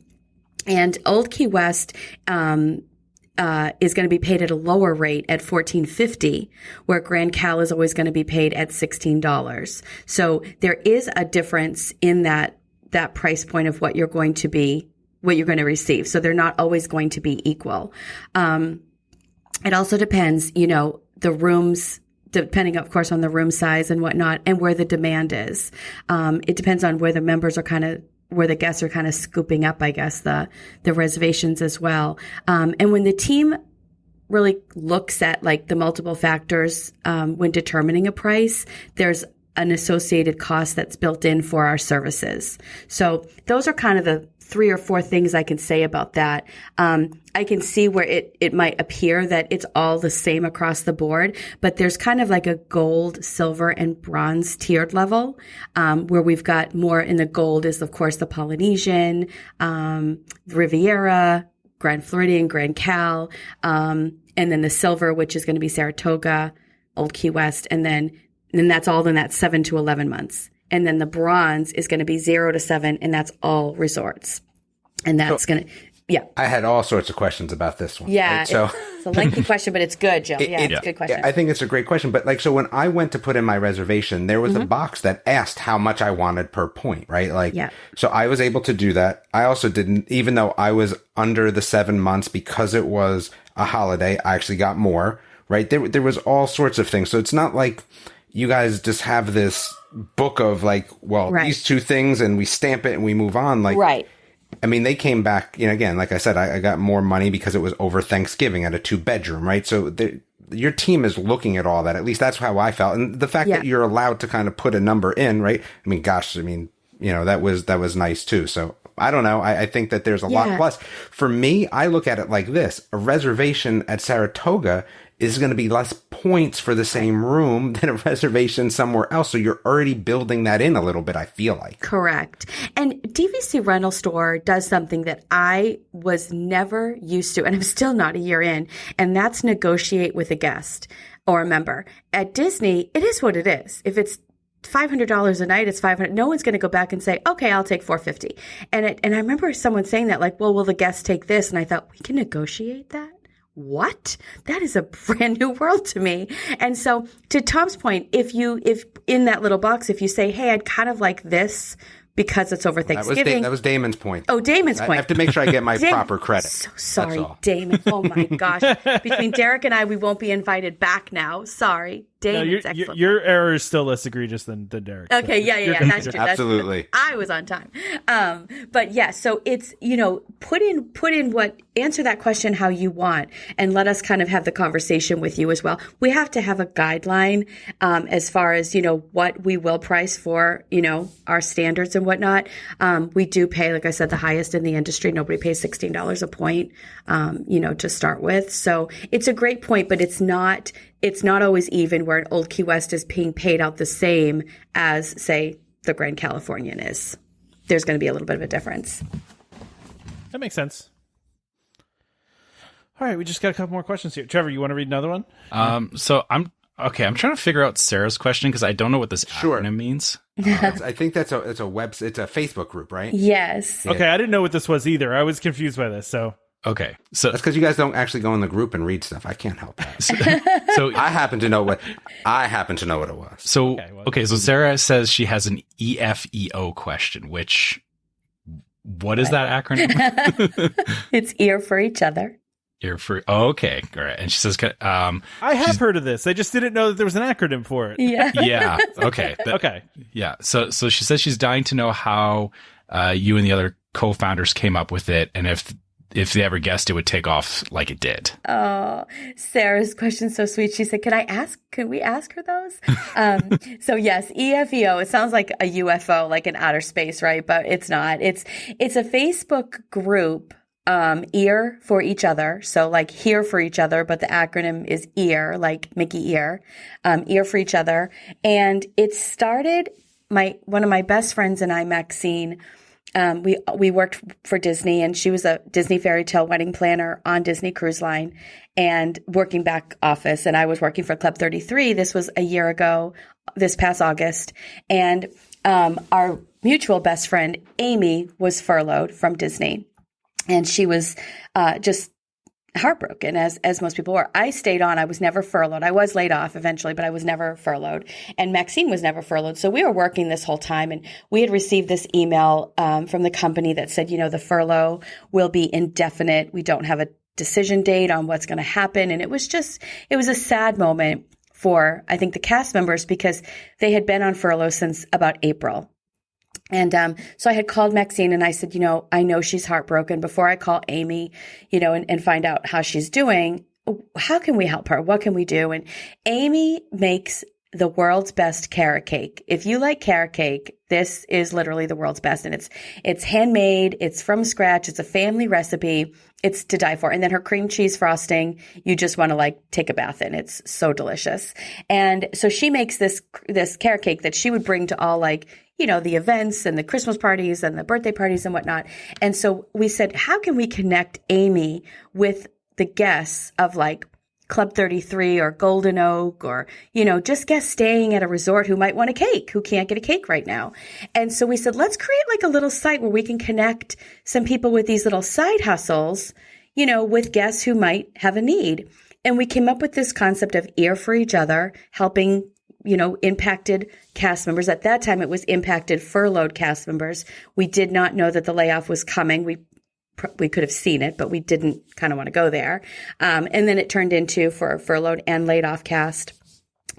And Old Key West is going to be paid at a lower rate at $14.50, where Grand Cal is always going to be paid at $16. So there is a difference in that price point of what you're going to receive. So they're not always going to be equal. It also depends, the rooms, depending, of course, on the room size and whatnot, and where the demand is. It depends on where the members are where the guests are kind of scooping up, I guess, the reservations as well. And when the team really looks at like the multiple factors when determining a price, there's an associated cost that's built in for our services. So those are kind of the 3 or 4 things I can say about that. I can see where it might appear that it's all the same across the board, but there's kind of like a gold, silver, and bronze tiered level, where we've got more in the gold is, of course, the Polynesian, Riviera, Grand Floridian, Grand Cal, and then the silver, which is going to be Saratoga, Old Key West, and then that's all in that 7 to 11 months. And then the bronze is going to be 0 to 7, and that's all resorts. And that's going to, yeah. I had all sorts of questions about this one. Yeah. Right? So it's a lengthy question, but it's good, Jill. It's a good question. I think it's a great question. But so when I went to put in my reservation, there was a box that asked how much I wanted per point, right? So I was able to do that. I also didn't, even though I was under the 7 months because it was a holiday, I actually got more, right? There was all sorts of things. So it's not like you guys just have this book of these 2 things and we stamp it and we move on. Right. I mean, they came back, again, like I said, I got more money because it was over Thanksgiving at a 2-bedroom, right? So your team is looking at all that. At least that's how I felt. And the fact that you're allowed to kind of put a number in, right? I mean, gosh, that was nice too. So I don't know. I think that there's a lot. Plus, for me, I look at it like this. A reservation at Saratoga is going to be less points for the same room than a reservation somewhere else. So you're already building that in a little bit, I feel like. Correct. And DVC Rental Store does something that I was never used to, and I'm still not a year in, and that's negotiate with a guest or a member. At Disney, it is what it is. If it's $500 a night, it's $500. No one's going to go back and say, okay, I'll take $450. And I remember someone saying that, like, well, will the guests take this? And I thought, we can negotiate that? What? That is a brand new world to me. And so to Tom's point, if in that little box, if you say, hey, I'd kind of like this because it's over Thanksgiving. That was Damon's point. Oh, Damon's point. I have to make sure I get my proper credit. So sorry, Damon. Oh my gosh. Between Derek and I, we won't be invited back now. Sorry. Damon's excellent. Your error is still less egregious than Derek. Okay, yeah. That's true. Absolutely. I was on time. But yeah, so it's, put in answer that question how you want, and let us kind of have the conversation with you as well. We have to have a guideline as far as, what we will price for, our standards and whatnot. We do pay, like I said, the highest in the industry. Nobody pays $16 a point, to start with. So it's a great point, but it's not always even, where an Old Key West is being paid out the same as, say, the Grand Californian is. There's going to be a little bit of a difference. That makes sense. All right, we just got a couple more questions here. Trevor, you want to read another one? So I'm trying to figure out Sarah's question because I don't know what this acronym means. I think it's a Facebook group, right? Yes. Yeah. Okay, I didn't know what this was either. I was confused by this, so. Okay, so that's because you guys don't actually go in the group and read stuff. I can't help that. So I happen to know what it was. So so Sarah says she has an EFEO question. What is that acronym? It's ear for each other. Ear for okay, all right. And she says, I have heard of this. I just didn't know that there was an acronym for it. Yeah. Yeah. Okay. Okay. Yeah. So she says she's dying to know how you and the other co-founders came up with it, and if if they ever guessed, it would take off like it did. Oh, Sarah's question's so sweet. She said, can we ask her those? So yes, EFEO, it sounds like a UFO, like in outer space, right? But it's not. It's a Facebook group, ear for each other. So like here for each other, but the acronym is EAR, like Mickey Ear, ear for each other. And it started, one of my best friends and I, Maxine, we worked for Disney, and she was a Disney fairy tale wedding planner on Disney Cruise Line and working back office. And I was working for Club 33. This was a year ago, this past August. And our mutual best friend, Amy, was furloughed from Disney. And she was just heartbroken, as most people were. I stayed on. I was never furloughed. I was laid off eventually, but I was never furloughed. And Maxine was never furloughed. So we were working this whole time, and we had received this email from the company that said, the furlough will be indefinite. We don't have a decision date on what's going to happen. And it was a sad moment for, I think, the cast members, because they had been on furlough since about April. And so I had called Maxine and I said, I know she's heartbroken. Before I call Amy, and find out how she's doing, how can we help her? What can we do? And Amy makes the world's best carrot cake. If you like carrot cake, this is literally the world's best. And it's handmade. It's from scratch. It's a family recipe. It's to die for. And then her cream cheese frosting, you just want to take a bath in. It's so delicious. And so she makes this carrot cake that she would bring to all the events and the Christmas parties and the birthday parties and whatnot. And so we said, how can we connect Amy with the guests of Club 33 or Golden Oak or, just guests staying at a resort who might want a cake, who can't get a cake right now. And so we said, let's create a little site where we can connect some people with these little side hustles, with guests who might have a need. And we came up with this concept of ear for each other, helping impacted cast members. At that time, it was impacted furloughed cast members. We did not know that the layoff was coming. We could have seen it, but we didn't kind of want to go there. And then it turned into for furloughed and laid off cast.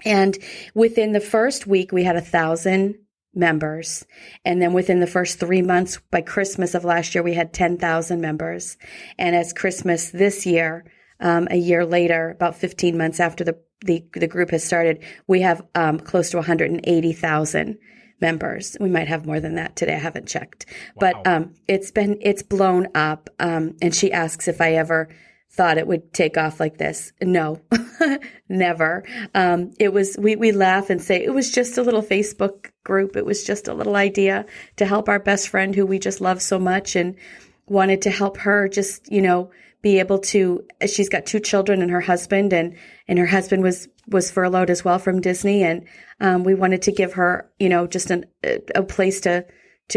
And within the first week, we had 1,000 members. And then within the first 3 months, by Christmas of last year, we had 10,000 members. And as Christmas this year, a year later, about 15 months after the group has started, we have close to 180,000 members. We might have more than that today. I haven't checked, wow. But it's blown up. And she asks if I ever thought it would take off like this. No, never. We laugh and say it was just a little Facebook group. It was just a little idea to help our best friend who we just love so much and wanted to help her just, be able to, she's got 2 children and her husband, and her husband was furloughed as well from Disney. And we wanted to give her, just a place to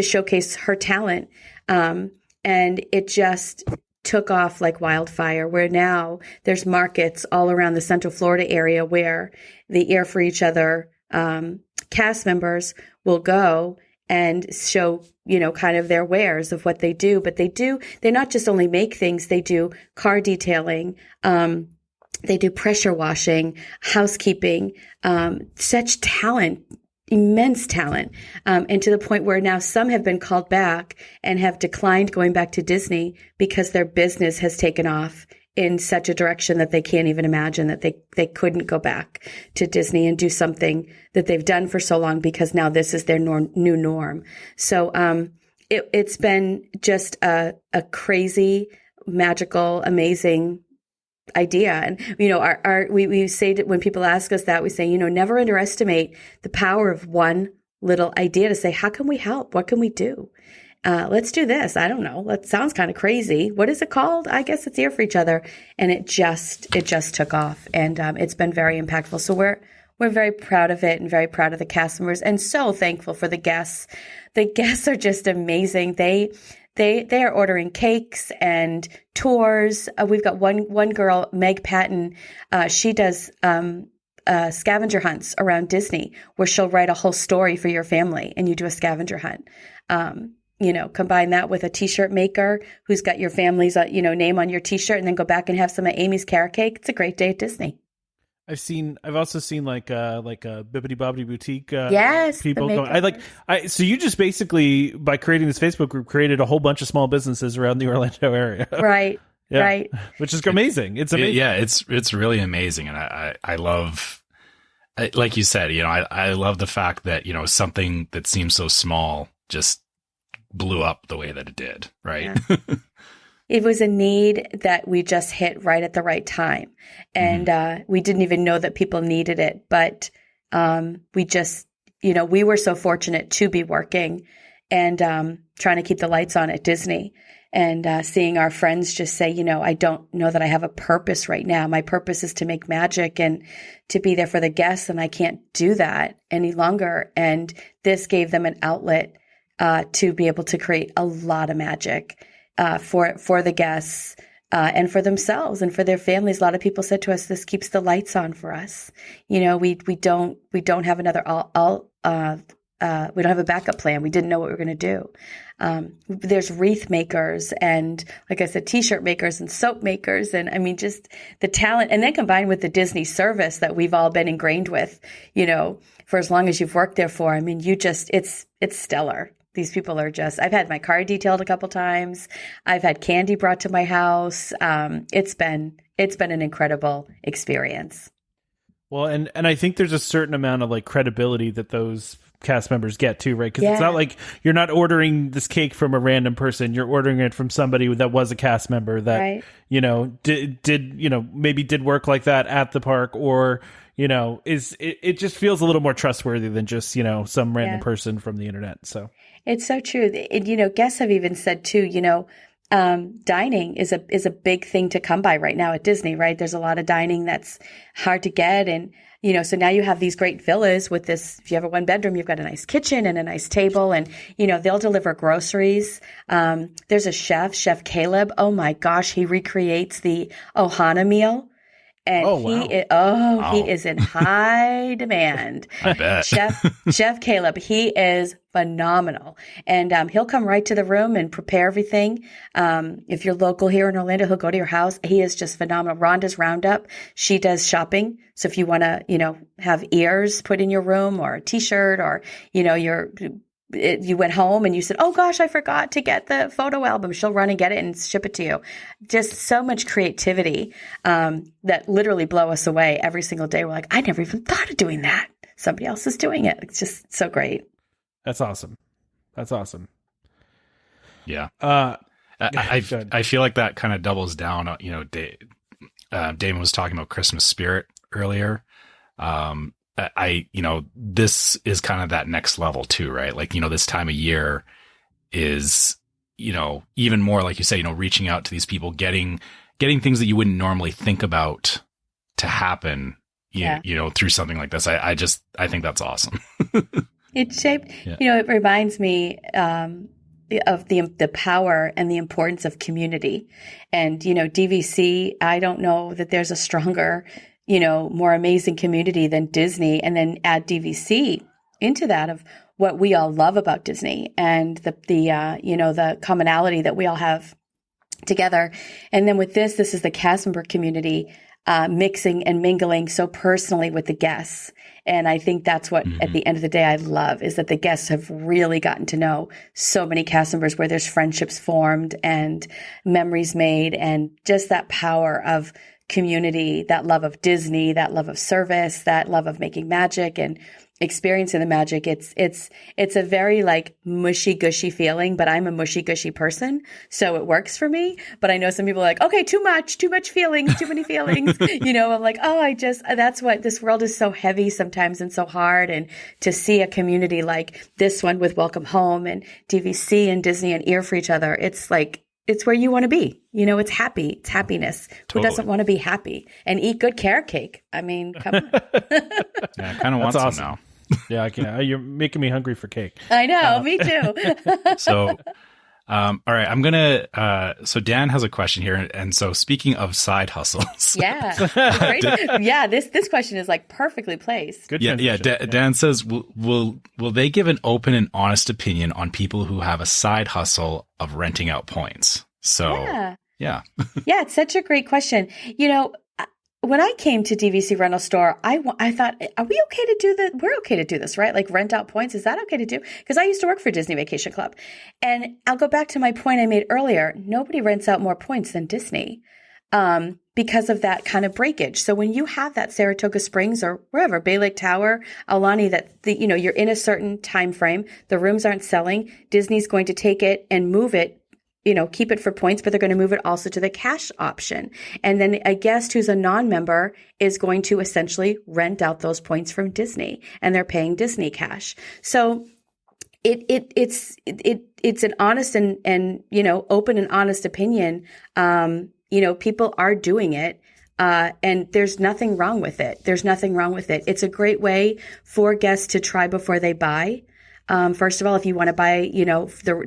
showcase her talent. And it just took off like wildfire, where now there's markets all around the Central Florida area where the Ear for Each Other cast members will go and show, kind of their wares of what they do. But they not just only make things, they do car detailing, they do pressure washing, housekeeping, such talent, immense talent. And to the point where now some have been called back and have declined going back to Disney because their business has taken off in such a direction that they can't even imagine that they couldn't go back to Disney and do something that they've done for so long, because now this is their new norm. So it's been just a crazy, magical, amazing idea. And, we say that when people ask us that, we say, never underestimate the power of one little idea to say, how can we help? What can we do? Let's do this. I don't know. That sounds kind of crazy. What is it called? I guess it's Ear for Each Other. And it just took off, and it's been very impactful. So we're very proud of it and very proud of the cast members, and so thankful for the guests. The guests are just amazing. They are ordering cakes and tours. We've got one girl, Meg Patton. She does scavenger hunts around Disney, where she'll write a whole story for your family, and you do a scavenger hunt. Combine that with a T-shirt maker who's got your family's, name on your T-shirt, and then go back and have some of Amy's carrot cake. It's a great day at Disney. I've also seen like a Bibbidi Bobbidi Boutique. Yes, people going. So you just basically, by creating this Facebook group, created a whole bunch of small businesses around the Orlando area. Right. Yeah. Right. Which is amazing. It's amazing. Yeah, it's really amazing. And I love, like you said, I love the fact that, something that seems so small just blew up the way that it did. Right. Yeah. It was a need that we just hit right at the right time. And we didn't even know that people needed it. But we just, we were so fortunate to be working and trying to keep the lights on at Disney. And seeing our friends just say, I don't know that I have a purpose right now. My purpose is to make magic and to be there for the guests, and I can't do that any longer. And this gave them an outlet to be able to create a lot of magic for the guests and for themselves and for their families. A lot of people said to us, "This keeps the lights on for us." We don't have another we don't have a backup plan. We didn't know what we were going to do. There's wreath makers and, like I said, T-shirt makers and soap makers. And I mean, just the talent. And then combined with the Disney service that we've all been ingrained with, for as long as you've worked there for. I mean, it's stellar. These people are just, I've had my car detailed a couple times. I've had candy brought to my house. It's been an incredible experience. Well, and I think there's a certain amount of like credibility that those cast members get too, right? Because it's not like you're not ordering this cake from a random person. You're ordering it from somebody that was a cast member that, maybe did work like that at the park, or, it just feels a little more trustworthy than just, some random person from the internet. So it's so true. Guests have even said too, dining is a big thing to come by right now at Disney, right? There's a lot of dining that's hard to get. And, so now you have these great villas with this, if you have a 1-bedroom, you've got a nice kitchen and a nice table, and, they'll deliver groceries. There's a Chef Caleb. Oh my gosh. He recreates the Ohana meal. And he is in high demand. I bet. Chef Caleb, he is phenomenal. And he'll come right to the room and prepare everything. If you're local here in Orlando, he'll go to your house. He is just phenomenal. Rhonda's Roundup, she does shopping. So if you want to, have ears put in your room, or a T-shirt, or, you went home and you said, "Oh gosh, I forgot to get the photo album." She'll run and get it and ship it to you. Just so much creativity that literally blow us away every single day. We're like, I never even thought of doing that. Somebody else is doing it. It's just so great. That's awesome. Yeah. I feel like that kind of doubles down. Damon was talking about Christmas spirit earlier. This is kind of that next level too, right? Like, this time of year is, even more, like you say, reaching out to these people, getting things that you wouldn't normally think about to happen, through something like this. I think that's awesome. It shaped, it reminds me, of the power and the importance of community. And, DVC, I don't know that there's a stronger, more amazing community than Disney, and then add DVC into that of what we all love about Disney and the commonality that we all have together. And then with this is the cast member community mixing and mingling so personally with the guests. And I think that's what, at the end of the day, I love, is that the guests have really gotten to know so many cast members, where there's friendships formed and memories made, and just that power of community, that love of Disney, that love of service, that love of making magic and experiencing the magic. It's a very like mushy gushy feeling, but I'm a mushy gushy person, so it works for me. But I know some people are like, okay, too much feelings, too many feelings. I'm like, that's what, this world is so heavy sometimes and so hard. And to see a community like this one with Welcome Home and DVC and Disney and Ear for each other, it's like, it's where you want to be. It's happy. It's happiness. Totally. Who doesn't want to be happy and eat good carrot cake? I mean, come on. Yeah, I kind of want some now. Yeah, I can. You're making me hungry for cake. I know, me too. So, all right, I'm going so Dan has a question here. And so speaking of side hustles. Yeah. Yeah. This question is like perfectly placed. Good. Yeah. Dan says, will they give an open and honest opinion on people who have a side hustle of renting out points? So, yeah. Yeah. It's such a great question. when I came to DVC Rental Store, I thought, are we okay to do that? We're okay to do this, right? Like rent out points. Is that okay to do? Because I used to work for Disney Vacation Club. And I'll go back to my point I made earlier. Nobody rents out more points than Disney because of that kind of breakage. So when you have that Saratoga Springs or wherever, Bay Lake Tower, Aulani, you're in a certain time frame, the rooms aren't selling, Disney's going to take it and move it, keep it for points, but they're going to move it also to the cash option. And then a guest who's a non-member is going to essentially rent out those points from Disney, and they're paying Disney cash. So it's an honest and open and honest opinion. People are doing it. And there's nothing wrong with it. It's a great way for guests to try before they buy. First of all, if you want to buy,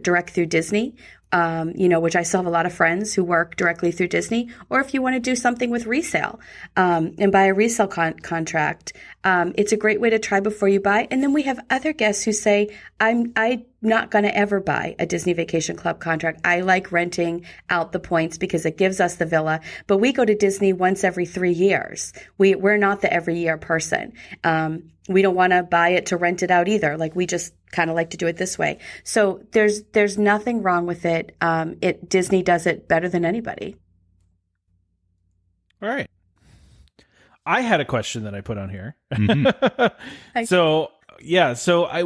direct through Disney, which I still have a lot of friends who work directly through Disney, or if you want to do something with resale, and buy a resale contract, it's a great way to try before you buy. And then we have other guests who say, I'm not going to ever buy a Disney Vacation Club contract. I like renting out the points because it gives us the villa, but we go to Disney once every 3 years. We're not the every year person. We don't want to buy it to rent it out either. Like we just kind of like to do it this way. So there's nothing wrong with it. Disney does it better than anybody. All right. I had a question that I put on here. Mm-hmm. So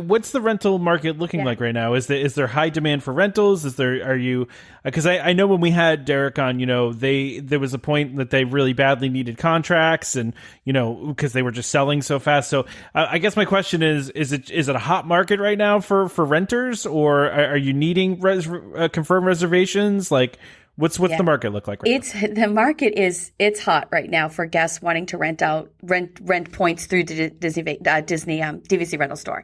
what's the rental market looking like right now? Is there high demand for rentals? Because I know when we had Derek on, there was a point that they really badly needed contracts and, because they were just selling so fast. So I guess my question is it a hot market right now for renters, or are you needing confirmed reservations? Like, What's the market look like right now? The market it's hot right now for guests wanting to rent points through Disney DVC Rental Store.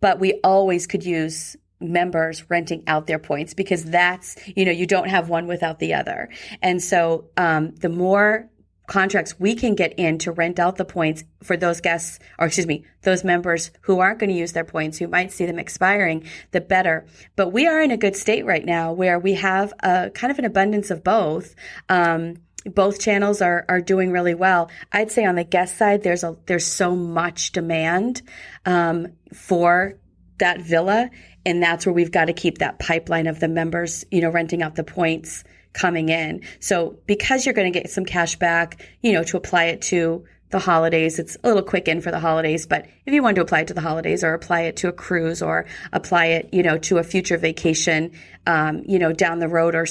But we always could use members renting out their points because that's, you don't have one without the other. And so the more contracts we can get in to rent out the points for those guests, those members who aren't going to use their points, who might see them expiring, the better. But we are in a good state right now where we have a kind of an abundance of both. Both channels are doing really well. I'd say on the guest side, there's so much demand for that villa, and that's where we've got to keep that pipeline of the members, renting out the points coming in. So because you're going to get some cash back, to apply it to the holidays, it's a little quick in for the holidays, but if you want to apply it to the holidays or apply it to a cruise or apply it, to a future vacation, down the road or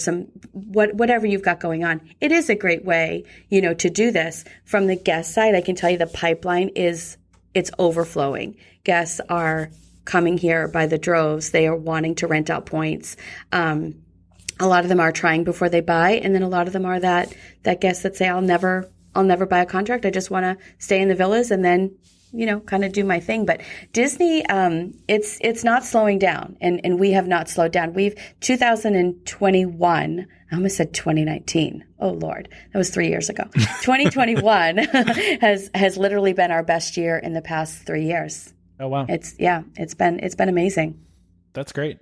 whatever you've got going on, it is a great way, to do this. From the guest side, I can tell you the pipeline it's overflowing. Guests are coming here by the droves. They are wanting to rent out points. A lot of them are trying before they buy, and then a lot of them are that guests that say, I'll never buy a contract. I just want to stay in the villas and then, kind of do my thing. But Disney, it's not slowing down, and we have not slowed down. 2021, I almost said 2019. Oh Lord, that was 3 years ago. 2021 has literally been our best year in the past 3 years. Oh wow. It's been amazing. That's great.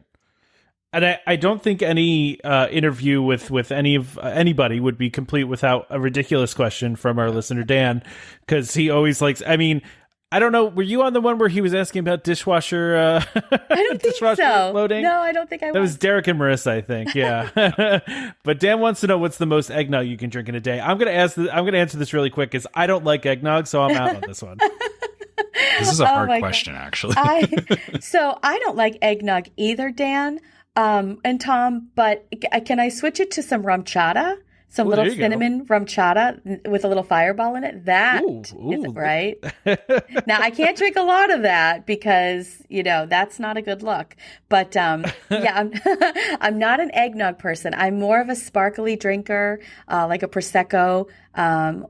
And I don't think any interview with anybody would be complete without a ridiculous question from our listener Dan, because he always likes. I mean, I don't know. Were you on the one where he was asking about dishwasher? I don't think so. Loading? No, I don't think I was. That was Derek and Marissa, I think. Yeah. But Dan wants to know what's the most eggnog you can drink in a day. I'm gonna answer this really quick because I don't like eggnog, so I'm out on this one. This is a hard question, actually. So I don't like eggnog either, Dan. And Tom, but can I switch it to some rum chata? Some little cinnamon rum chata with a little fireball in it. That is right. Now I can't drink a lot of that because, that's not a good look. But, I'm not an eggnog person. I'm more of a sparkly drinker, like a Prosecco,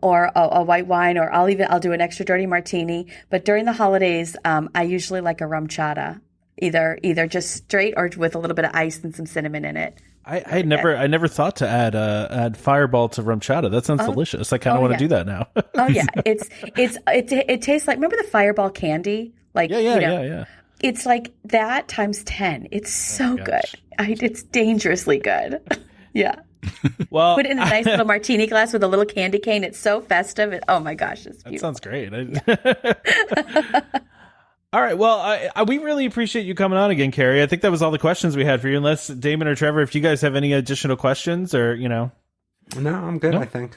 or a white wine, or I'll do an extra dirty martini. But during the holidays, I usually like a rum chata. Either just straight or with a little bit of ice and some cinnamon in it. I never thought to add Fireball to rum chata. That sounds delicious. I kind of want to do that now. Oh yeah, it tastes like, remember the Fireball candy? Like yeah. It's like that times 10. It's so good. It's dangerously good. Yeah. Well, Put it in a nice little martini glass with a little candy cane. It's so festive. Oh my gosh, it's beautiful. That sounds great. All right. Well, we really appreciate you coming on again, Kerri. I think that was all the questions we had for you. Unless Damon or Trevor, if you guys have any additional questions or, No, I'm good, I think.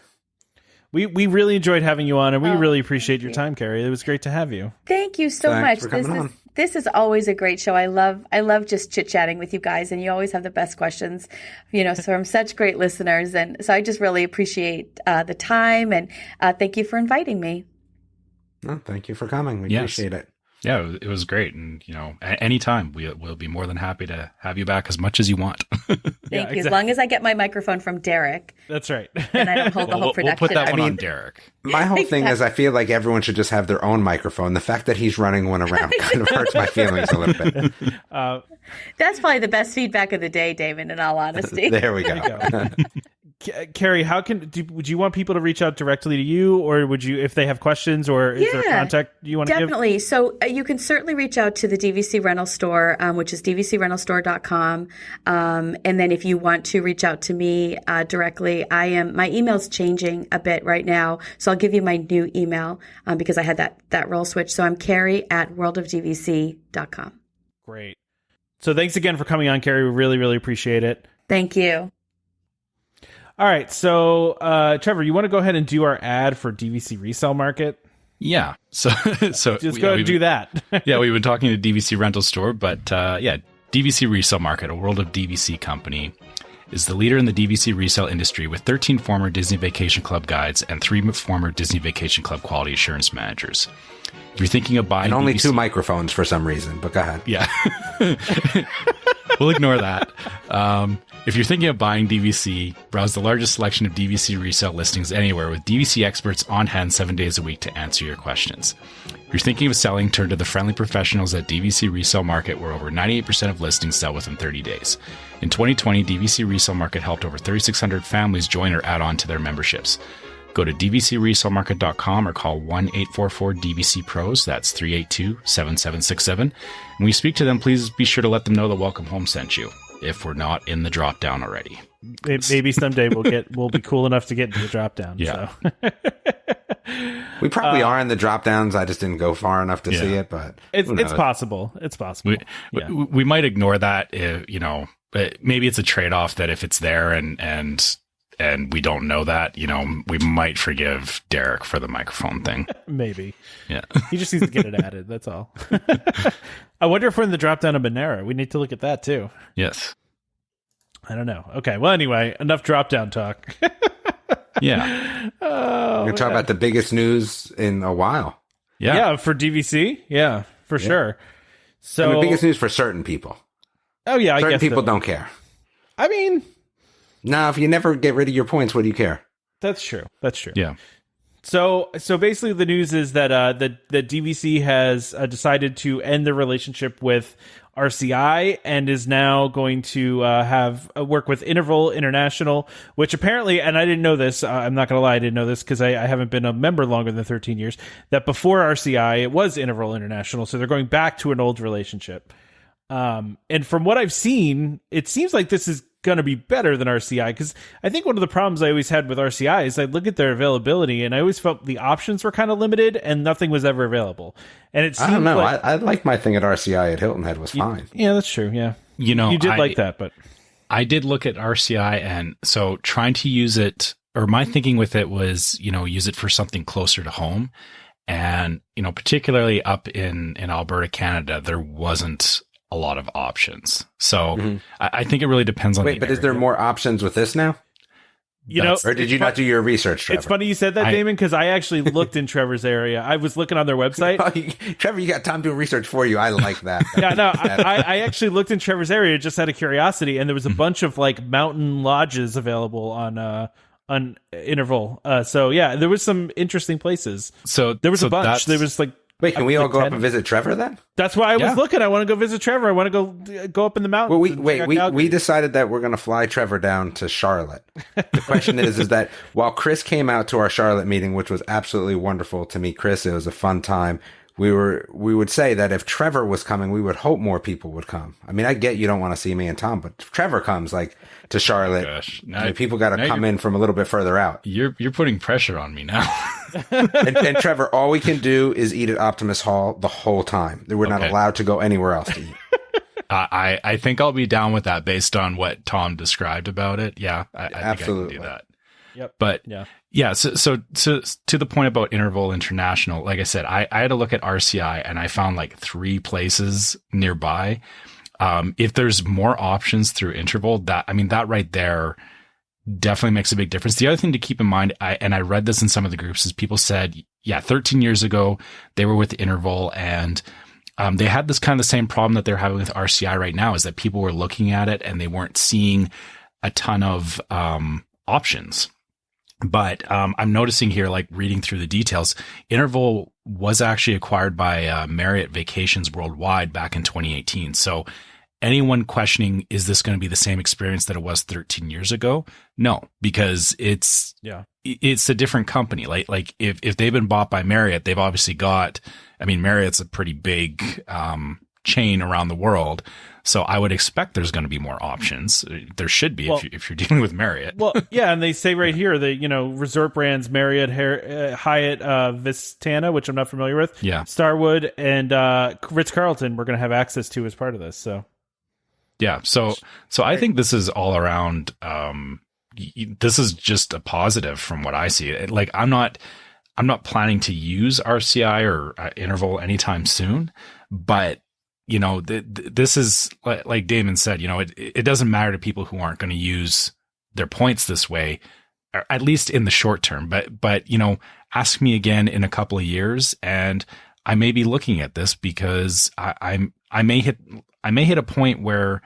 We really enjoyed having you on, and we really appreciate your time, Kerri. It was great to have you. Thank you so Thanks much. for coming on. This is always a great show. I love just chit-chatting with you guys, and you always have the best questions, so from such great listeners. And so I just really appreciate the time, and thank you for inviting me. No, thank you for coming. We appreciate it. Yeah, it was great. And, anytime we'll be more than happy to have you back as much as you want. Thank you. Exactly. As long as I get my microphone from Derek. That's right. And I don't hold the whole production. We'll put that one on Derek. My whole thing is I feel like everyone should just have their own microphone. The fact that he's running one around kind of hurts my feelings a little bit. That's probably the best feedback of the day, Damon, in all honesty. There we go. Kerri, would you want people to reach out directly to you, or would you, if they have questions, or is there contact you want to give? Definitely. So you can certainly reach out to the DVC Rental Store, which is dvcrentalstore.com. And then if you want to reach out to me directly, my email's changing a bit right now. So I'll give you my new email because I had that role switch. So I'm Kerri at worldofdvc.com. Great. So thanks again for coming on, Kerri. We really, really appreciate it. Thank you. All right, so Trevor, you want to go ahead and do our ad for DVC Resale Market? Yeah, so just go ahead and do that. Yeah, we've been talking to DVC Rental Store, but DVC Resale Market, a World of DVC company, is the leader in the DVC resale industry with 13 former Disney Vacation Club guides and 3 former Disney Vacation Club quality assurance managers. If you're thinking of buying, and only DVC 2 microphones for some reason, but go ahead. Yeah, we'll ignore that. If you're thinking of buying DVC, browse the largest selection of DVC resale listings anywhere with DVC experts on hand 7 days a week to answer your questions. If you're thinking of selling, turn to the friendly professionals at DVC Resale Market, where over 98% of listings sell within 30 days. In 2020, DVC Resale Market helped over 3,600 families join or add on to their memberships. Go to dvcresalemarket.com or call 1-844-DVC-PROS, that's 382-7767. And when you speak to them, please be sure to let them know that Welcome Home sent you, if we're not in the drop down already. Maybe someday we'll be cool enough to get into the drop down. Yeah. So. We probably are in the drop downs. I just didn't go far enough to see it, but it's possible. It's possible. We might ignore that if, but maybe it's a trade-off that if it's there and we don't know that, we might forgive Derek for the microphone thing. Maybe. Yeah. He just needs to get it added. That's all. I wonder if we're in the drop down of Monera. We need to look at that too. Yes. I don't know. Okay. Well, anyway, enough drop down talk. Yeah. We're going to talk about the biggest news in a while. Yeah. For DVC. Yeah, for sure. So and the biggest news for certain people. Oh yeah. Certain I guess people don't care. I mean, no, if you never get rid of your points, what do you care? That's true. That's true. Yeah. So basically the news is that the DVC has decided to end the relationship with RCI and is now going to have work with Interval International, which apparently, and I didn't know this, I'm not going to lie, I didn't know this because I haven't been a member longer than 13 years, that before RCI, it was Interval International. So they're going back to an old relationship. And from what I've seen, it seems like this is going to be better than RCI, because I think one of the problems I always had with RCI is I look at their availability and I always felt the options were kind of limited and nothing was ever available. And it seemed I don't know. like, I like my thing at RCI at Hilton Head was fine. Yeah, that's true. Yeah. You did like that, but I did look at RCI, and so trying to use it, or my thinking with it was, use it for something closer to home. And, particularly up in Alberta, Canada, there wasn't a lot of options. So I think it really depends on. Wait, but is there more options with this now? Or did you not do your research, Trevor? It's funny you said that, Damon, because I actually looked in Trevor's area. I was looking on their website. Trevor, you got Tom doing research for you. I like that. Yeah, no, I actually looked in Trevor's area just out of curiosity, and there was a bunch of mountain lodges available on Interval. So yeah, there was some interesting places. So there was a bunch. There was Wait, can we all go up and visit Trevor then? That's why I was looking. I want to go visit Trevor. I want to go up in the mountains. Well, we decided that we're going to fly Trevor down to Charlotte. The question is that while Chris came out to our Charlotte meeting, which was absolutely wonderful to meet Chris, it was a fun time. we would say that if Trevor was coming, we would hope more people would come. I mean, I get you don't want to see me and Tom, but if Trevor comes like to Charlotte, people got to come in from a little bit further out. You're putting pressure on me now. and Trevor, all we can do is eat at Optimus Hall the whole time. We're not allowed to go anywhere else to eat. I think I'll be down with that based on what Tom described about it. Yeah, I think absolutely. I can do that. Yep. But yeah. So to the point about Interval International, like I said, I had to look at RCI and I found like 3 places nearby. If there's more options through Interval, that right there definitely makes a big difference. The other thing to keep in mind, I read this in some of the groups, is people said, 13 years ago they were with Interval and they had this kind of the same problem that they're having with RCI right now, is that people were looking at it and they weren't seeing a ton of options. But I'm noticing here, like reading through the details, Interval was actually acquired by Marriott Vacations Worldwide back in 2018. So anyone questioning, is this going to be the same experience that it was 13 years ago? No, because it's a different company. Like if they've been bought by Marriott, they've obviously got, Marriott's a pretty big chain around the world. So I would expect there's going to be more options. There should be if you're dealing with Marriott. Well, yeah, and they say right here that, resort brands Marriott, Hyatt, Vistana, which I'm not familiar with, Starwood, and Ritz-Carlton we're going to have access to as part of this. So yeah, so I think this is all around. This is just a positive from what I see. Like I'm not planning to use RCI or Interval anytime soon, but this is like Damon said, it doesn't matter to people who aren't going to use their points this way, or at least in the short term. But ask me again in a couple of years, and I may be looking at this because I may hit a point where,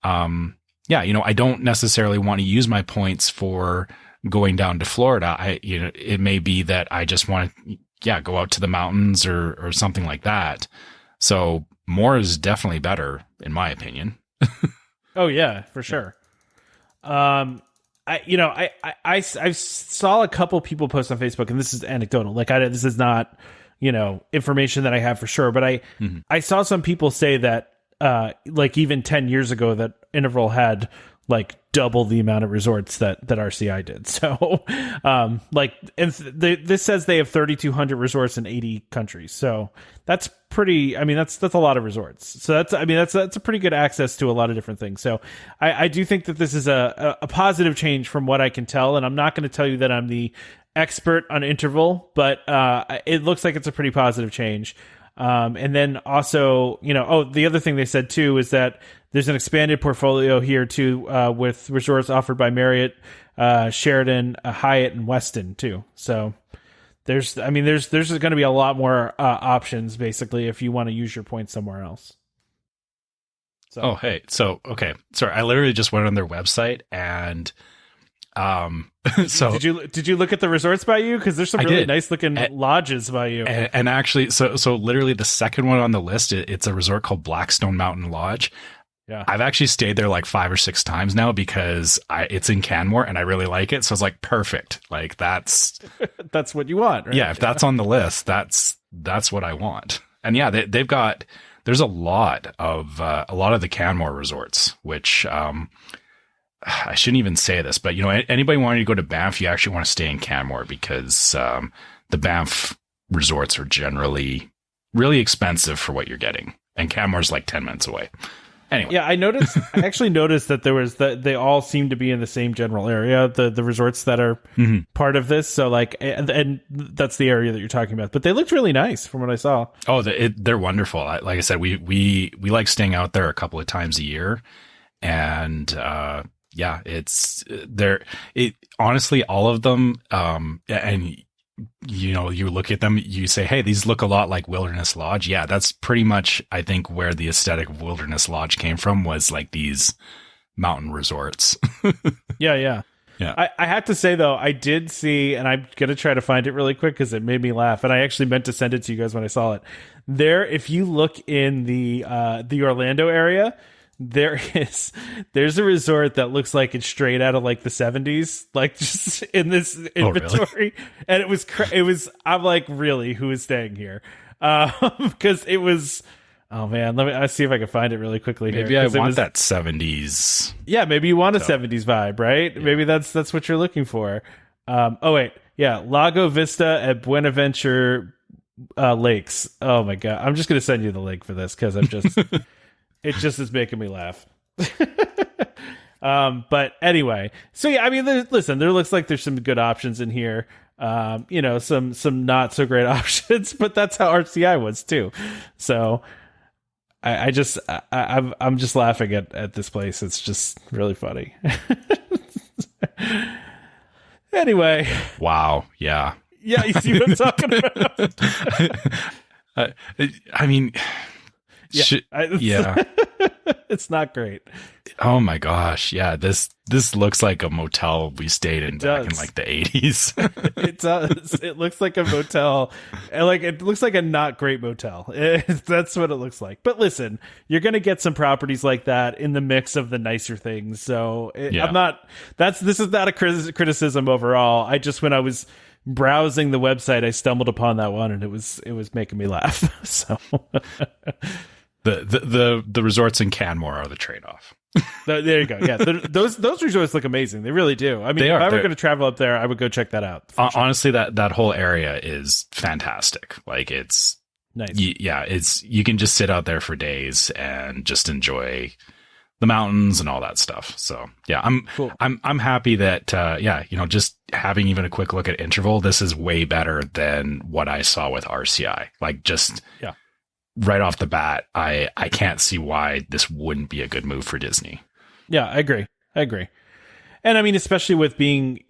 I don't necessarily want to use my points for going down to Florida. It may be that I just want to, go out to the mountains or something like that. So more is definitely better, in my opinion. Oh yeah, for sure. I saw a couple people post on Facebook, and this is anecdotal. Like this is not, information that I have for sure, but I saw some people say that, like even 10 years ago that Interval had like double the amount of resorts that RCI did. So, this says they have 3,200 resorts in 80 countries. So that's pretty, that's a lot of resorts. So that's a pretty good access to a lot of different things. So I do think that this is a positive change from what I can tell. And I'm not going to tell you that I'm the expert on Interval, but, it looks like it's a pretty positive change. And then also, the other thing they said too is that there's an expanded portfolio here too, with resorts offered by Marriott, Sheraton, Hyatt, and Westin too. So there's going to be a lot more options basically if you want to use your points somewhere else. So. Oh, hey. So, okay. Sorry. I literally just went on their website and, so did you look at the resorts by you? Cause there's some really nice looking lodges by you. And actually, so literally the second one on the list, it's a resort called Blackstone Mountain Lodge. Yeah. I've actually stayed there like 5 or 6 times now because it's in Canmore and I really like it. So it's like, perfect. Like that's what you want, right? Yeah. If that's on the list, that's what I want. And yeah, there's a lot of the Canmore resorts, which, I shouldn't even say this, but anybody wanting to go to Banff, you actually want to stay in Canmore because the Banff resorts are generally really expensive for what you're getting, and Canmore's like 10 minutes away. Anyway, yeah, I actually noticed that they all seem to be in the same general area, the resorts that are part of this. So like, and that's the area that you're talking about. But they looked really nice from what I saw. Oh, they're wonderful. Like I said, we like staying out there a couple of times a year, and yeah, honestly, all of them, and you look at them, you say, hey, these look a lot like Wilderness Lodge. Yeah, that's pretty much, I think, where the aesthetic of Wilderness Lodge came from, was like these mountain resorts. Yeah. I have to say, though, I did see, and I'm going to try to find it really quick because it made me laugh, and I actually meant to send it to you guys when I saw it. There, if you look in the Orlando area, there's a resort that looks like it's straight out of like the 70s, like just in this inventory. Oh, really? And it was I'm like, really, who is staying here? because it was. Oh man, I see if I can find it really quickly. Maybe here, I want that 70s. Yeah, maybe you want a 70s vibe, right? Yeah. Maybe that's what you're looking for. Oh wait, yeah, Lago Vista at Buenaventure Lakes. Oh my god, I'm just gonna send you the link for this because it just is making me laugh. But anyway, so yeah, I mean, there looks like there's some good options in here. Some not so great options, but that's how RCI was too. So I'm just laughing at this place. It's just really funny. Anyway. Wow. Yeah. Yeah. You see what I'm talking about? I mean, yeah. It's not great. Oh my gosh. Yeah. This looks like a motel we stayed in back in like the 80s. It does. It looks like a motel. It looks like a not great motel. That's what it looks like. But listen, you're going to get some properties like that in the mix of the nicer things. So this is not a criticism overall. I just, when I was browsing the website, I stumbled upon that one and it was making me laugh. So the resorts in Canmore are the trade-off. There you go. Yeah, those resorts look amazing. They really do. I mean, if I were going to travel up there, I would go check that out. Honestly, that whole area is fantastic. Like, it's nice. You can just sit out there for days and just enjoy the mountains and all that stuff. So yeah, I'm happy that just having even a quick look at Interval, this is way better than what I saw with RCI. Like, just right off the bat, I can't see why this wouldn't be a good move for Disney. Yeah, I agree. And I mean, especially with being,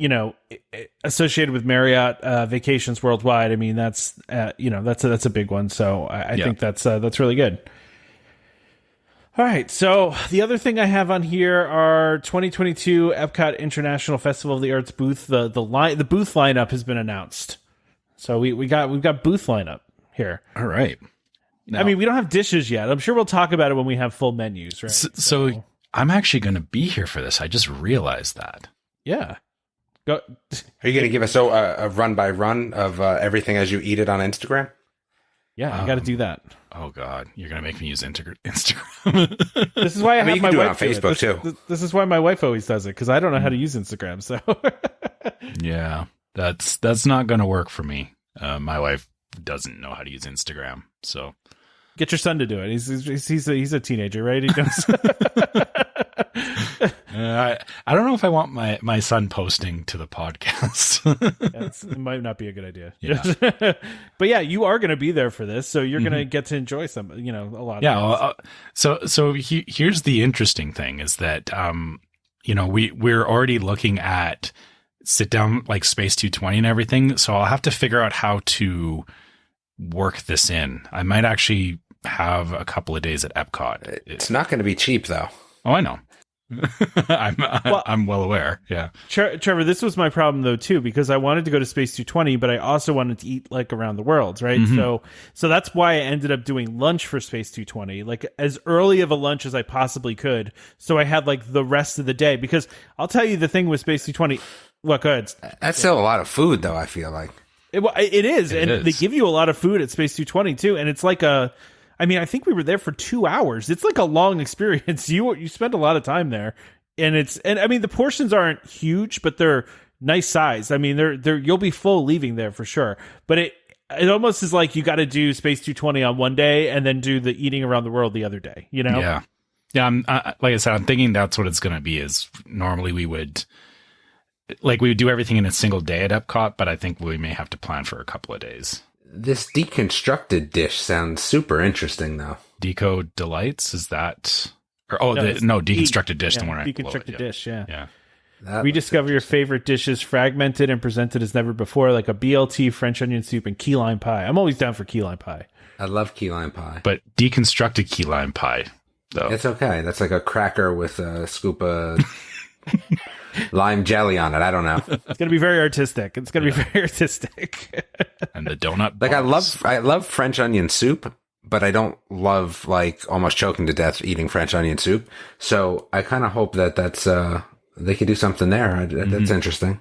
associated with Marriott Vacations Worldwide. I mean, that's a big one. So I think that's really good. All right. So the other thing I have on here are 2022 EPCOT International Festival of the Arts booth. The booth lineup has been announced. So we've got booth lineup here. All right. No. I mean, we don't have dishes yet. I'm sure we'll talk about it when we have full menus, right? So I'm actually going to be here for this. I just realized that. Yeah. Go. Are you going to give us a run by run of everything as you eat it on Instagram? Yeah, I got to do that. Oh God, you're going to make me use Instagram. This is why I have my wife do it on Facebook too. This is why my wife always does it, because I don't know how to use Instagram. So yeah, that's not going to work for me. My wife doesn't know how to use Instagram, so. Get your son to do it. He's a teenager, right? He does. I don't know if I want my son posting to the podcast. It might not be a good idea. Yeah. But yeah, you are going to be there for this, so you're going to get to enjoy some, a lot. Yeah. So here's the interesting thing is that we're already looking at sit down like Space 220 and everything. So I'll have to figure out how to work this in. I might actually have a couple of days at EPCOT. It's not going to be cheap though. Oh, I know. I'm well aware. Yeah. Trevor, this was my problem though too, because I wanted to go to Space 220, but I also wanted to eat like around the worlds, right? Mm-hmm. So that's why I ended up doing lunch for Space 220, like as early of a lunch as I possibly could. So I had like the rest of the day, because I'll tell you the thing with Space 220. What? Go ahead. That's still a lot of food though, I feel like. It is. They give you a lot of food at Space 220 too. And it's like I think we were there for 2 hours. It's like a long experience. You spend a lot of time there, and the portions aren't huge, but they're nice size. I mean, they're you'll be full leaving there for sure. But it almost is like you got to do Space 220 on one day and then do the eating around the world the other day. Yeah. Like I said, I'm thinking that's what it's going to be. Is normally we would do everything in a single day at EPCOT, but I think we may have to plan for a couple of days. This deconstructed dish sounds super interesting, though. Deco Delights, is that? Deconstructed dish. Yeah, the one deconstructed dish. Yeah. Rediscover your favorite dishes, fragmented and presented as never before, like a BLT, French onion soup, and key lime pie. I'm always down for key lime pie. I love key lime pie, but deconstructed key lime pie, though. It's okay. That's like a cracker with a scoop of lime jelly on it. I don't know. It's going to be very artistic. And the donut. Like I love French onion soup, but I don't love like almost choking to death eating French onion soup. So I kind of hope that's they could do something there. That's interesting.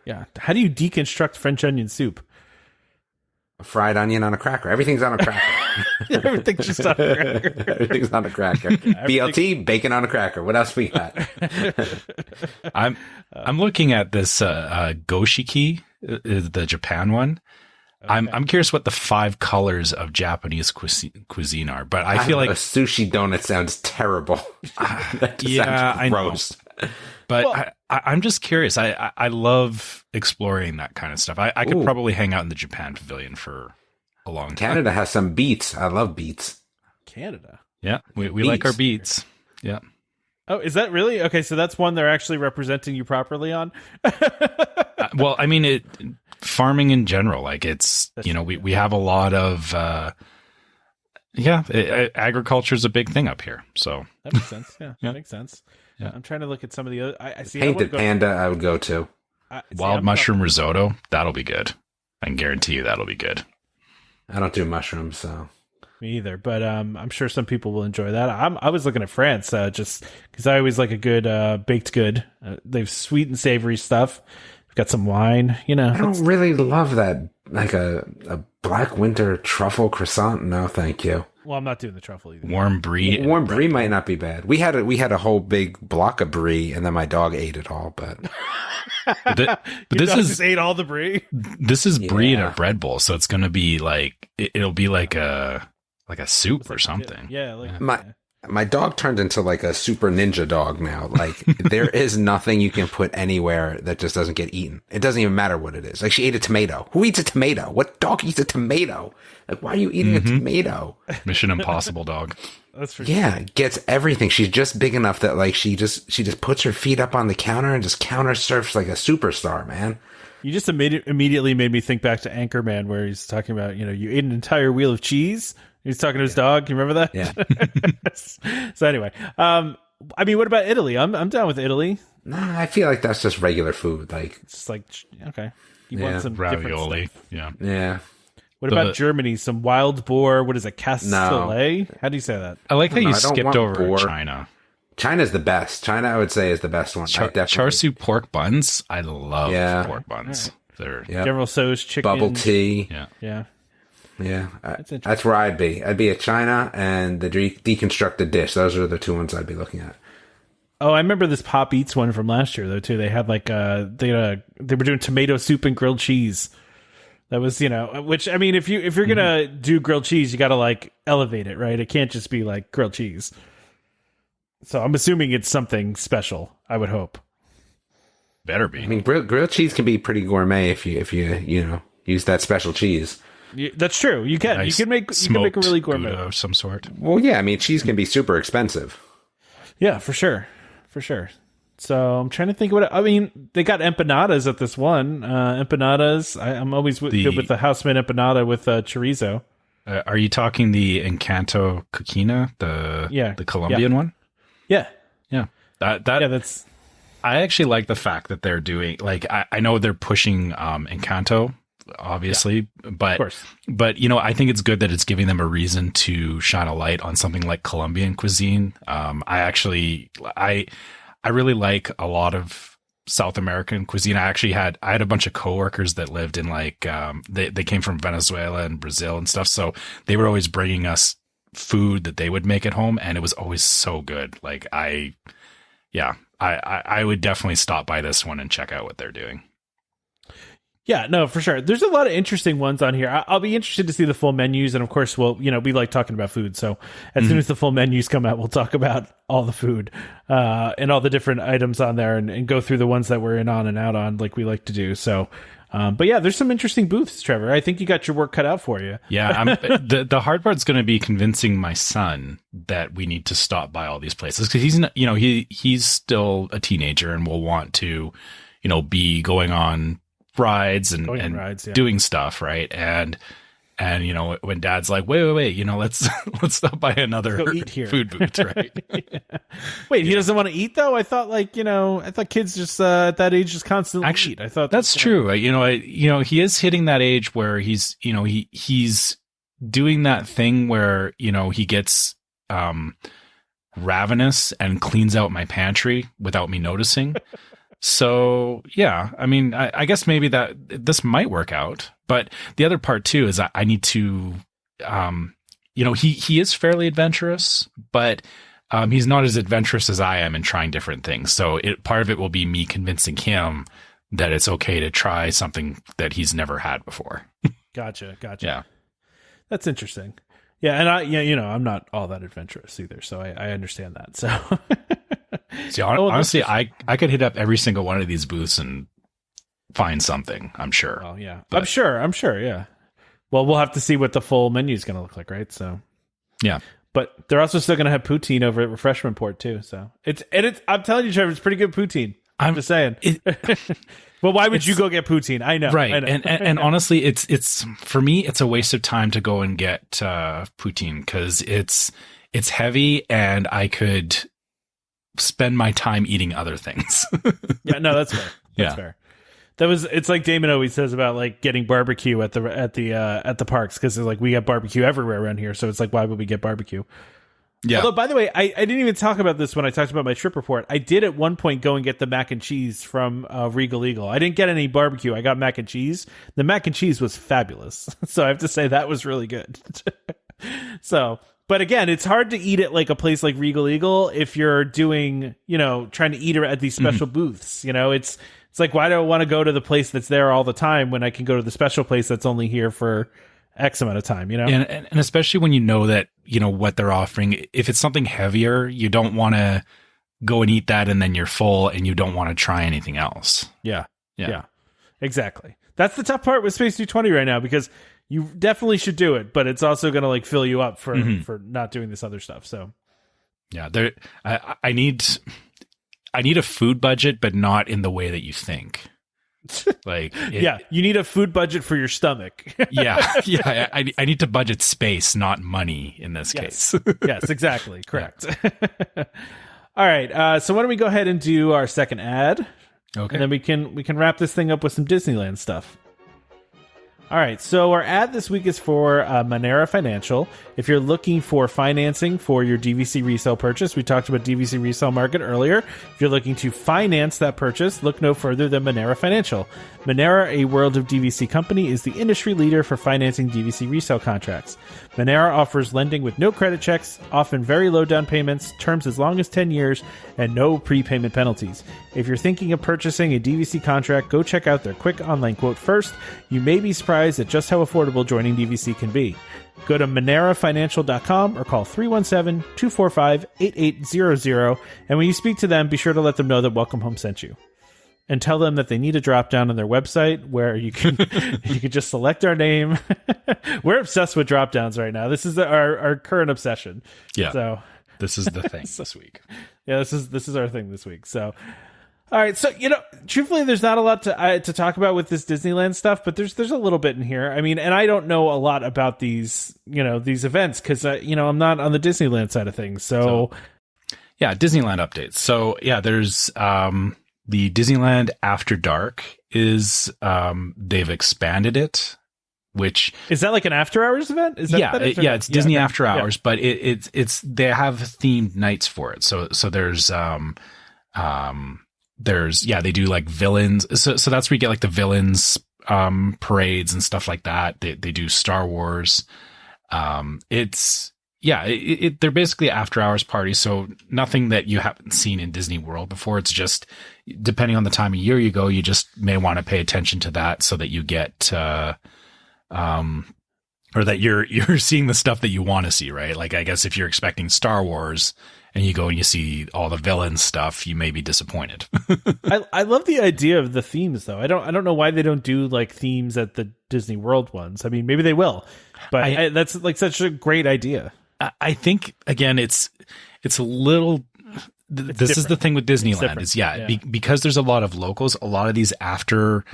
Yeah. How do you deconstruct French onion soup? A fried onion on a cracker. Everything's on a cracker. Everything's just on a cracker. Everything's on a cracker. BLT, bacon on a cracker. What else we got? I'm looking at this goshiki, the Japan one. Okay. I'm curious what the 5 colors of Japanese cuisine are, but I feel like a sushi donut sounds terrible. Yeah, I know. But well, I'm just curious. I love exploring that kind of stuff. I could probably hang out in the Japan pavilion for a long time. Canada has some beets. I love beets. Canada. Yeah, we like our beets. Yeah. Oh, is that really? Okay, so that's one they're actually representing you properly on? Well, I mean, farming in general, like it's, you know, we have a lot of, agriculture is a big thing up here. So that makes sense. Yeah, that makes sense. Yeah. I'm trying to look at some of the other. I see. Painted panda, I would go to. Wild mushroom risotto, that'll be good. I can guarantee you that'll be good. I don't do mushrooms, so. Me either, but I'm sure some people will enjoy that. I was looking at France just because I always like a good baked good. They've sweet and savory stuff. We've got some wine, you know. I don't really love that, like a black winter truffle croissant. No, thank you. Well, I'm not doing the truffle either. Warm brie. Warm brie might not be bad. We had a whole big block of brie, and then my dog ate it all. But this is just ate all the brie. This is brie in a bread bowl, so it's going to be like it'll be like a soup or something. Yeah, my dog turned into like a super ninja dog now. Like there is nothing you can put anywhere that just doesn't get eaten. It doesn't even matter what it is. Like she ate a tomato. Who eats a tomato? What dog eats a tomato? Like why are you eating a tomato? Mission Impossible dog. That's for sure. Gets everything. She's just big enough that like she just puts her feet up on the counter and just counter surfs like a superstar, man. You just immediately made me think back to Anchorman, where he's talking about, you know, you ate an entire wheel of cheese. He's talking to his dog. You remember that? Yeah. So anyway, I mean, what about Italy? I'm down with Italy. Nah, I feel like that's just regular food. Like it's just like, okay, you want some ravioli? Different stuff. Yeah. What about Germany? Some wild boar? What is it? Cassoulet? No. How do you say that? I like how you skipped over China. China's the best. China, I would say, is the best one. Char siu pork buns. I love pork buns. They're General Tso's chicken. Bubble tea. Yeah. Yeah, that's where I'd be. I'd be at China and the deconstructed dish. Those are the 2 ones I'd be looking at. Oh, I remember this Pop Eats one from last year though too. They had like they were doing tomato soup and grilled cheese. That was, you know, which I mean, if you're gonna do grilled cheese, you got to like elevate it, right? It can't just be like grilled cheese. So I'm assuming it's something special. I would hope. Better be. I mean, grilled cheese can be pretty gourmet if you use that special cheese. That's true. You can make a really gourmet of some sort. Well, yeah. I mean, cheese can be super expensive. Yeah, for sure. So I'm trying to think what I mean. They got empanadas at this one. Empanadas. I'm always good with the house-made empanada with chorizo. Are you talking the Encanto Coquina, the Colombian one? Yeah. That's. I actually like the fact that they're doing like I know they're pushing Encanto. Obviously, but you know, I think it's good that it's giving them a reason to shine a light on something like Colombian cuisine. I really like a lot of South American cuisine. I had a bunch of coworkers that lived in like they came from Venezuela and Brazil and stuff, so they were always bringing us food that they would make at home, and it was always so good. Like I would definitely stop by this one and check out what they're doing. Yeah, no, for sure. There's a lot of interesting ones on here. I'll be interested to see the full menus. And of course, we like talking about food. So as soon as the full menus come out, we'll talk about all the food and all the different items on there and go through the ones that we're in on and out on like we like to do. So, but yeah, there's some interesting booths, Trevor. I think you got your work cut out for you. Yeah, the hard part's going to be convincing my son that we need to stop by all these places because he's not, he's still a teenager and will want to, be going on rides and doing stuff, right? And when Dad's like, wait, let's stop by another food booth, right? Wait, he doesn't want to eat though? I thought I thought kids just at that age just constantly eat. I thought that's true. He is hitting that age where he's he's doing that thing where he gets ravenous and cleans out my pantry without me noticing. So yeah, I mean, I guess maybe that this might work out, but the other part too is I need to, he is fairly adventurous, but he's not as adventurous as I am in trying different things. So part of it will be me convincing him that it's okay to try something that he's never had before. Gotcha. Yeah. That's interesting. Yeah. And I'm not all that adventurous either. So I understand that. So see, honestly, I could hit up every single one of these booths and find something, I'm sure. Oh yeah. But, I'm sure. Yeah. Well, we'll have to see what the full menu is going to look like. Right. So yeah. But they're also still going to have poutine over at Refreshment Port too. So it's I'm telling you, Trevor, it's pretty good poutine. I'm just saying. Well, why would you go get poutine? I know. Right. I know. And honestly, it's for me, it's a waste of time to go and get poutine because it's heavy and I could spend my time eating other things. Yeah, no, that's fair. That's fair. It's like Damon always says about like getting barbecue at the parks because like we got barbecue everywhere around here. So it's like, why would we get barbecue? Yeah. Although, by the way, I didn't even talk about this when I talked about my trip report. I did at one point go and get the mac and cheese from Regal Eagle. I didn't get any barbecue. I got mac and cheese. The mac and cheese was fabulous. So I have to say that was really good. So, but again, it's hard to eat at like a place like Regal Eagle if you're doing, trying to eat at these special booths. It's like, why do I want to go to the place that's there all the time when I can go to the special place that's only here for X amount of time, And especially when you know that, what they're offering, if it's something heavier, you don't want to go and eat that and then you're full and you don't want to try anything else. Yeah. Exactly. That's the tough part with Space 220 right now because you definitely should do it, but it's also going to like fill you up for not doing this other stuff. So yeah, I need a food budget, but not in the way that you think. You need a food budget for your stomach. I need to budget space, not money in this case. Yes, exactly. Correct. All right. So why don't we go ahead and do our second ad? Okay. And then we can wrap this thing up with some Disneyland stuff. All right, so our ad this week is for Monera Financial. If you're looking for financing for your DVC resale purchase, we talked about DVC resale market earlier. If you're looking to finance that purchase, look no further than Monera Financial. Monera, a World of DVC company, is the industry leader for financing DVC resale contracts. Monera offers lending with no credit checks, often very low down payments, terms as long as 10 years, and no prepayment penalties. If you're thinking of purchasing a DVC contract, go check out their quick online quote first. You may be surprised at just how affordable joining DVC can be. Go to monerafinancial.com or call 317-245-8800, and when you speak to them, be sure to let them know that Welcome Home sent you. And tell them that they need a drop down on their website where you can just select our name. We're obsessed with drop downs right now. This is our current obsession. Yeah. So this is the thing this week. Yeah, this is our thing this week. So all right, so truthfully, there's not a lot to talk about with this Disneyland stuff, but there's a little bit in here. I mean, and I don't know a lot about these events because I'm not on the Disneyland side of things. So yeah, Disneyland updates. So yeah, there's the Disneyland After Dark is they've expanded it, which is that like an after hours event? Is that it's Disney After Hours, but it's they have themed nights for it. So they do like villains. So that's where you get like the villains parades and stuff like that. They do Star Wars. They're basically after hours parties. So nothing that you haven't seen in Disney World before. It's just depending on the time of year you go, you just may want to pay attention to that so that you get, or that you're seeing the stuff that you want to see, right? Like, I guess if you're expecting Star Wars and you go and you see all the villain stuff, you may be disappointed. I love the idea of the themes, though. I don't know why they don't do like themes at the Disney World ones. I mean, maybe they will, but that's like such a great idea. I think again, it's a little. This is the thing with Disneyland is because there's a lot of locals. A lot of these after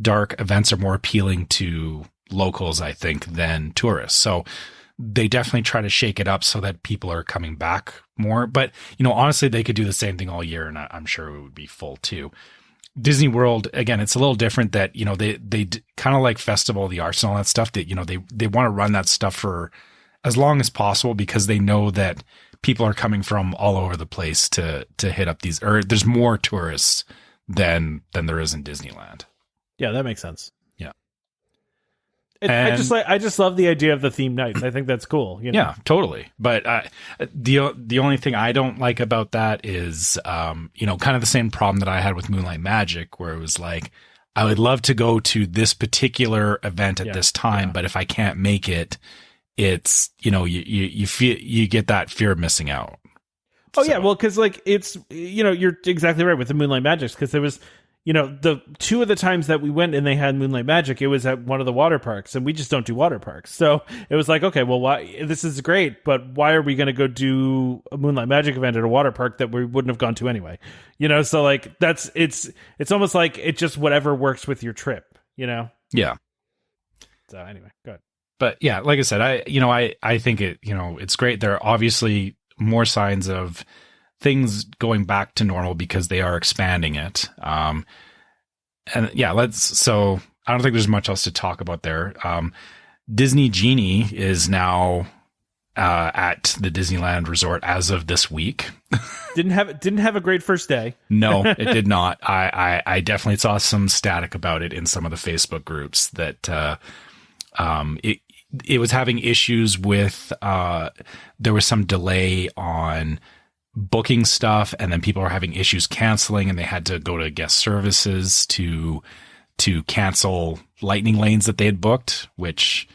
dark events are more appealing to locals, I think, than tourists. So they definitely try to shake it up so that people are coming back more. But, honestly, they could do the same thing all year, and I'm sure it would be full too. Disney World, again, it's a little different that, they kind of like Festival of the Arts and all that stuff that, they want to run that stuff for as long as possible because they know that people are coming from all over the place to hit up these, or there's more tourists than there is in Disneyland. Yeah, that makes sense. Yeah. I just love the idea of the theme nights. I think that's cool. You know? Yeah, totally. But the only thing I don't like about that is, kind of the same problem that I had with Moonlight Magic, where it was like, I would love to go to this particular event at this time, but if I can't make it, it's, you feel, you get that fear of missing out. Oh, yeah. Well, because like it's, you're exactly right with the Moonlight Magics, because there was, the two of the times that we went and they had Moonlight Magic, it was at one of the water parks, and we just don't do water parks. So it was like, okay, well, why, this is great, but why are we going to go do a Moonlight Magic event at a water park that we wouldn't have gone to anyway? So like it's almost like it just whatever works with your trip, Yeah. So anyway, good. But yeah, like I said, I think it, it's great. There are obviously more signs of things going back to normal because they are expanding it. And yeah, so I don't think there's much else to talk about there. Disney Genie is now at the Disneyland Resort as of this week. Didn't have a great first day. No, it did not. I definitely saw some static about it in some of the Facebook groups that it was having issues with there was some delay on booking stuff, and then people were having issues canceling, and they had to go to guest services to cancel lightning lanes that they had booked, which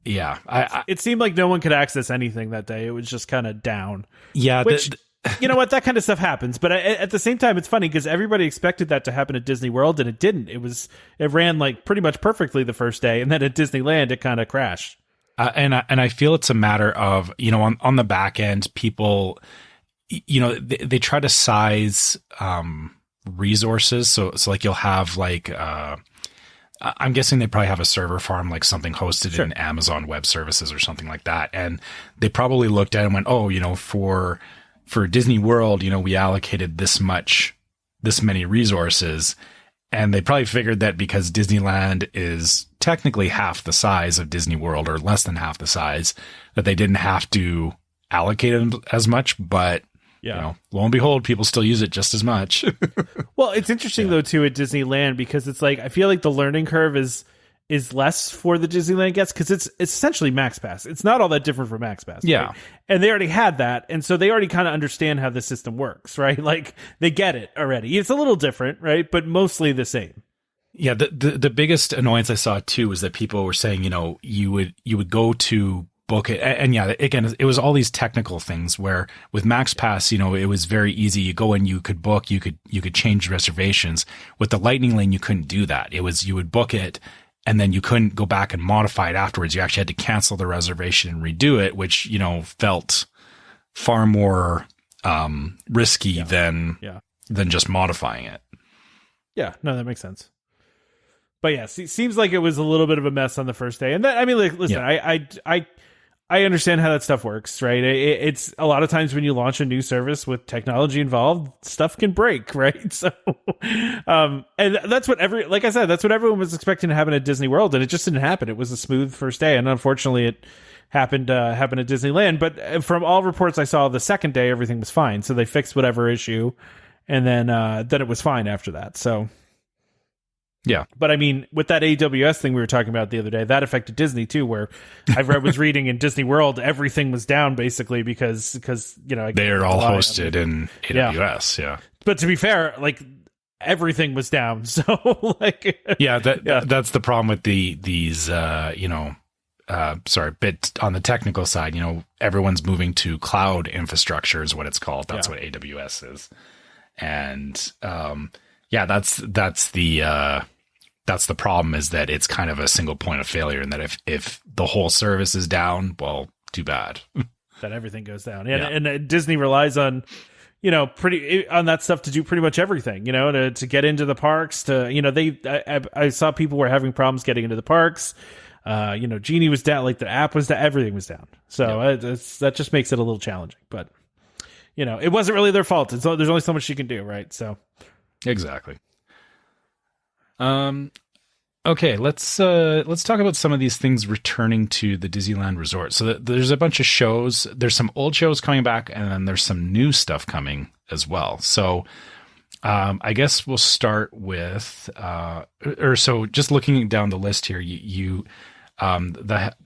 it seemed like no one could access anything that day. It was just kind of down. Yeah, which you know what, that kind of stuff happens, but at the same time it's funny because everybody expected that to happen at Disney World, and it didn't. It ran like pretty much perfectly the first day, and then at Disneyland it kind of crashed. And I feel it's a matter of, on the back end, people, they try to size resources. So like you'll have like, I'm guessing they probably have a server farm, like something hosted in Amazon Web Services or something like that. And they probably looked at it and went, oh, for Disney World, we allocated this many resources. And they probably figured that because Disneyland is technically half the size of Disney World, or less than half the size, that they didn't have to allocate it as much. But, lo and behold, people still use it just as much. Well, it's interesting, though, too, at Disneyland, because it's like, I feel like the learning curve is less for the Disneyland guests, because it's essentially Max Pass. It's not all that different from Max Pass. Yeah. Right? And they already had that. And so they already kind of understand how the system works, right? Like they get it already. It's a little different, right? But mostly the same. Yeah. The biggest annoyance I saw too was that people were saying, you would go to book it. And yeah, again, it was all these technical things where with Max Pass, it was very easy. You go in, you could book, you could change reservations. With the Lightning Lane, you couldn't do that. It was, you would book it, and then you couldn't go back and modify it afterwards. You actually had to cancel the reservation and redo it, which, felt far more risky than just modifying it. Yeah, no, that makes sense. But yeah, seems like it was a little bit of a mess on the first day. And listen, I understand how that stuff works, right? It's a lot of times when you launch a new service with technology involved, stuff can break, right? So, and that's what like I said, that's what everyone was expecting to happen at Disney World, and it just didn't happen. It was a smooth first day, and unfortunately, it happened at Disneyland. But from all reports I saw, the second day everything was fine, so they fixed whatever issue, and then it was fine after that. So. Yeah. But I mean, with that AWS thing we were talking about the other day, that affected Disney too, where I was reading in Disney World, everything was down basically because they're all hosted in AWS. Yeah. But to be fair, like everything was down. So that's the problem with these, bit on the technical side, everyone's moving to cloud infrastructure is what it's called. That's what AWS is. And, that's the problem, is that it's kind of a single point of failure, and that if the whole service is down, well, too bad. That everything goes down. And Disney relies on, on that stuff to do pretty much everything, to get into the parks, I saw people were having problems getting into the parks. Genie was down, like the app was down, everything was down. So that just makes it a little challenging, but it wasn't really their fault. There's only so much you can do, right? So. Exactly. Okay, let's talk about some of these things returning to the Disneyland Resort. So there's a bunch of shows. There's some old shows coming back, and then there's some new stuff coming as well. So I guess we'll start with, so just looking down the list here, the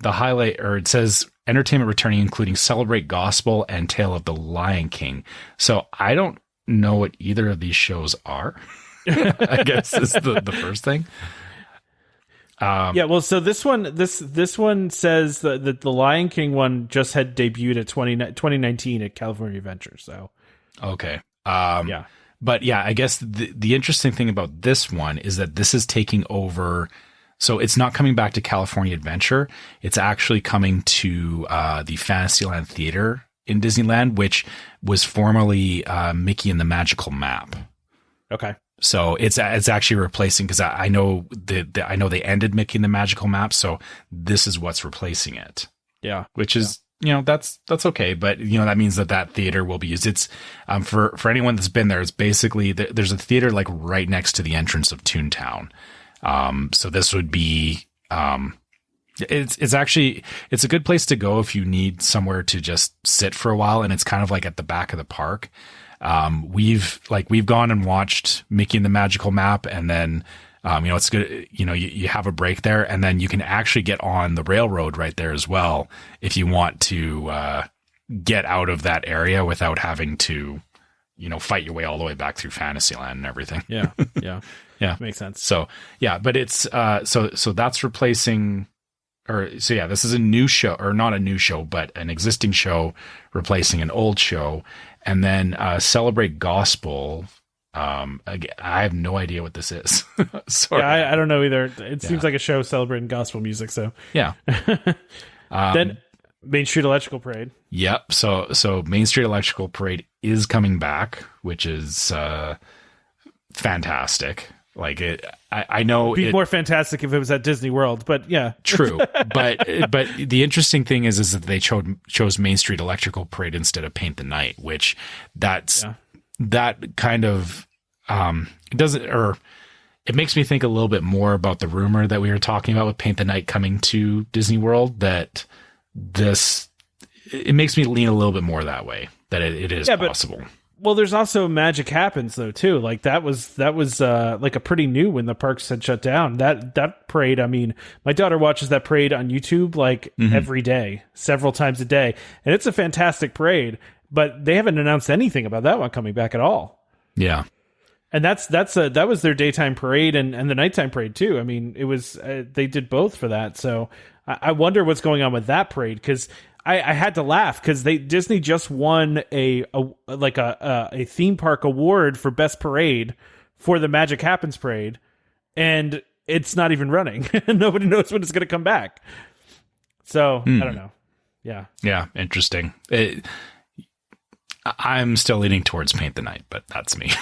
highlight, or it says entertainment returning, including Celebrate Gospel and Tale of the Lion King. So I don't know what either of these shows are. I guess is the first thing. Well, so this one says that the Lion King one just had debuted at 2019 at California Adventure. So, okay. But yeah, I guess the interesting thing about this one is that this is taking over. So it's not coming back to California Adventure. It's actually coming to the Fantasyland Theater in Disneyland, which was formerly Mickey and the Magical Map. Okay. So it's actually replacing, because I know they ended Mickey and the Magical Map, so this is what's replacing it. Yeah, which is that's okay, but that means that theater will be used. It's for anyone that's been there. It's basically there's a theater like right next to the entrance of Toontown. So this would be it's a good place to go if you need somewhere to just sit for a while, and it's kind of like at the back of the park. We've gone and watched Mickey and the Magical Map, and then it's good. You have a break there, and then you can actually get on the railroad right there as well if you want to get out of that area without having to fight your way all the way back through Fantasyland and everything. Yeah Makes sense. So but it's so that's replacing. This is a new show, or not a new show, but an existing show replacing an old show. And then Celebrate Gospel. Again, I have no idea what this is. Sorry. Yeah, I don't know either. It seems like a show celebrating gospel music. So yeah. Then Main Street Electrical Parade. Yep. So Main Street Electrical Parade is coming back, which is fantastic. Like I know it'd be more fantastic if it was at Disney World, but yeah, true. But the interesting thing is that they chose Main Street Electrical Parade instead of Paint the Night, which that kind of it makes me think a little bit more about the rumor that we were talking about with Paint the Night coming to Disney World. That it makes me lean a little bit more that way, that it is possible. Well, there's also Magic Happens though too. Like that was like a pretty new when the parks had shut down. That parade. I mean, my daughter watches that parade on YouTube like every day, several times a day, and it's a fantastic parade. But they haven't announced anything about that one coming back at all. Yeah, and that was their daytime parade and the nighttime parade too. I mean, it was they did both for that. So I wonder what's going on with that parade, because I had to laugh because Disney just won a theme park award for best parade for the Magic Happens parade, and it's not even running. Nobody knows when it's going to come back. So I don't know. Yeah, interesting. I'm still leaning towards Paint the Night, but that's me.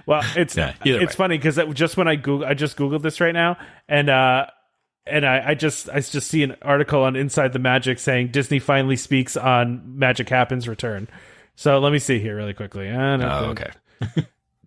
Well, it's funny because just when I just Googled this right now, and I just see an article on Inside the Magic saying Disney finally speaks on Magic Happens return. So let me see here really quickly. Okay.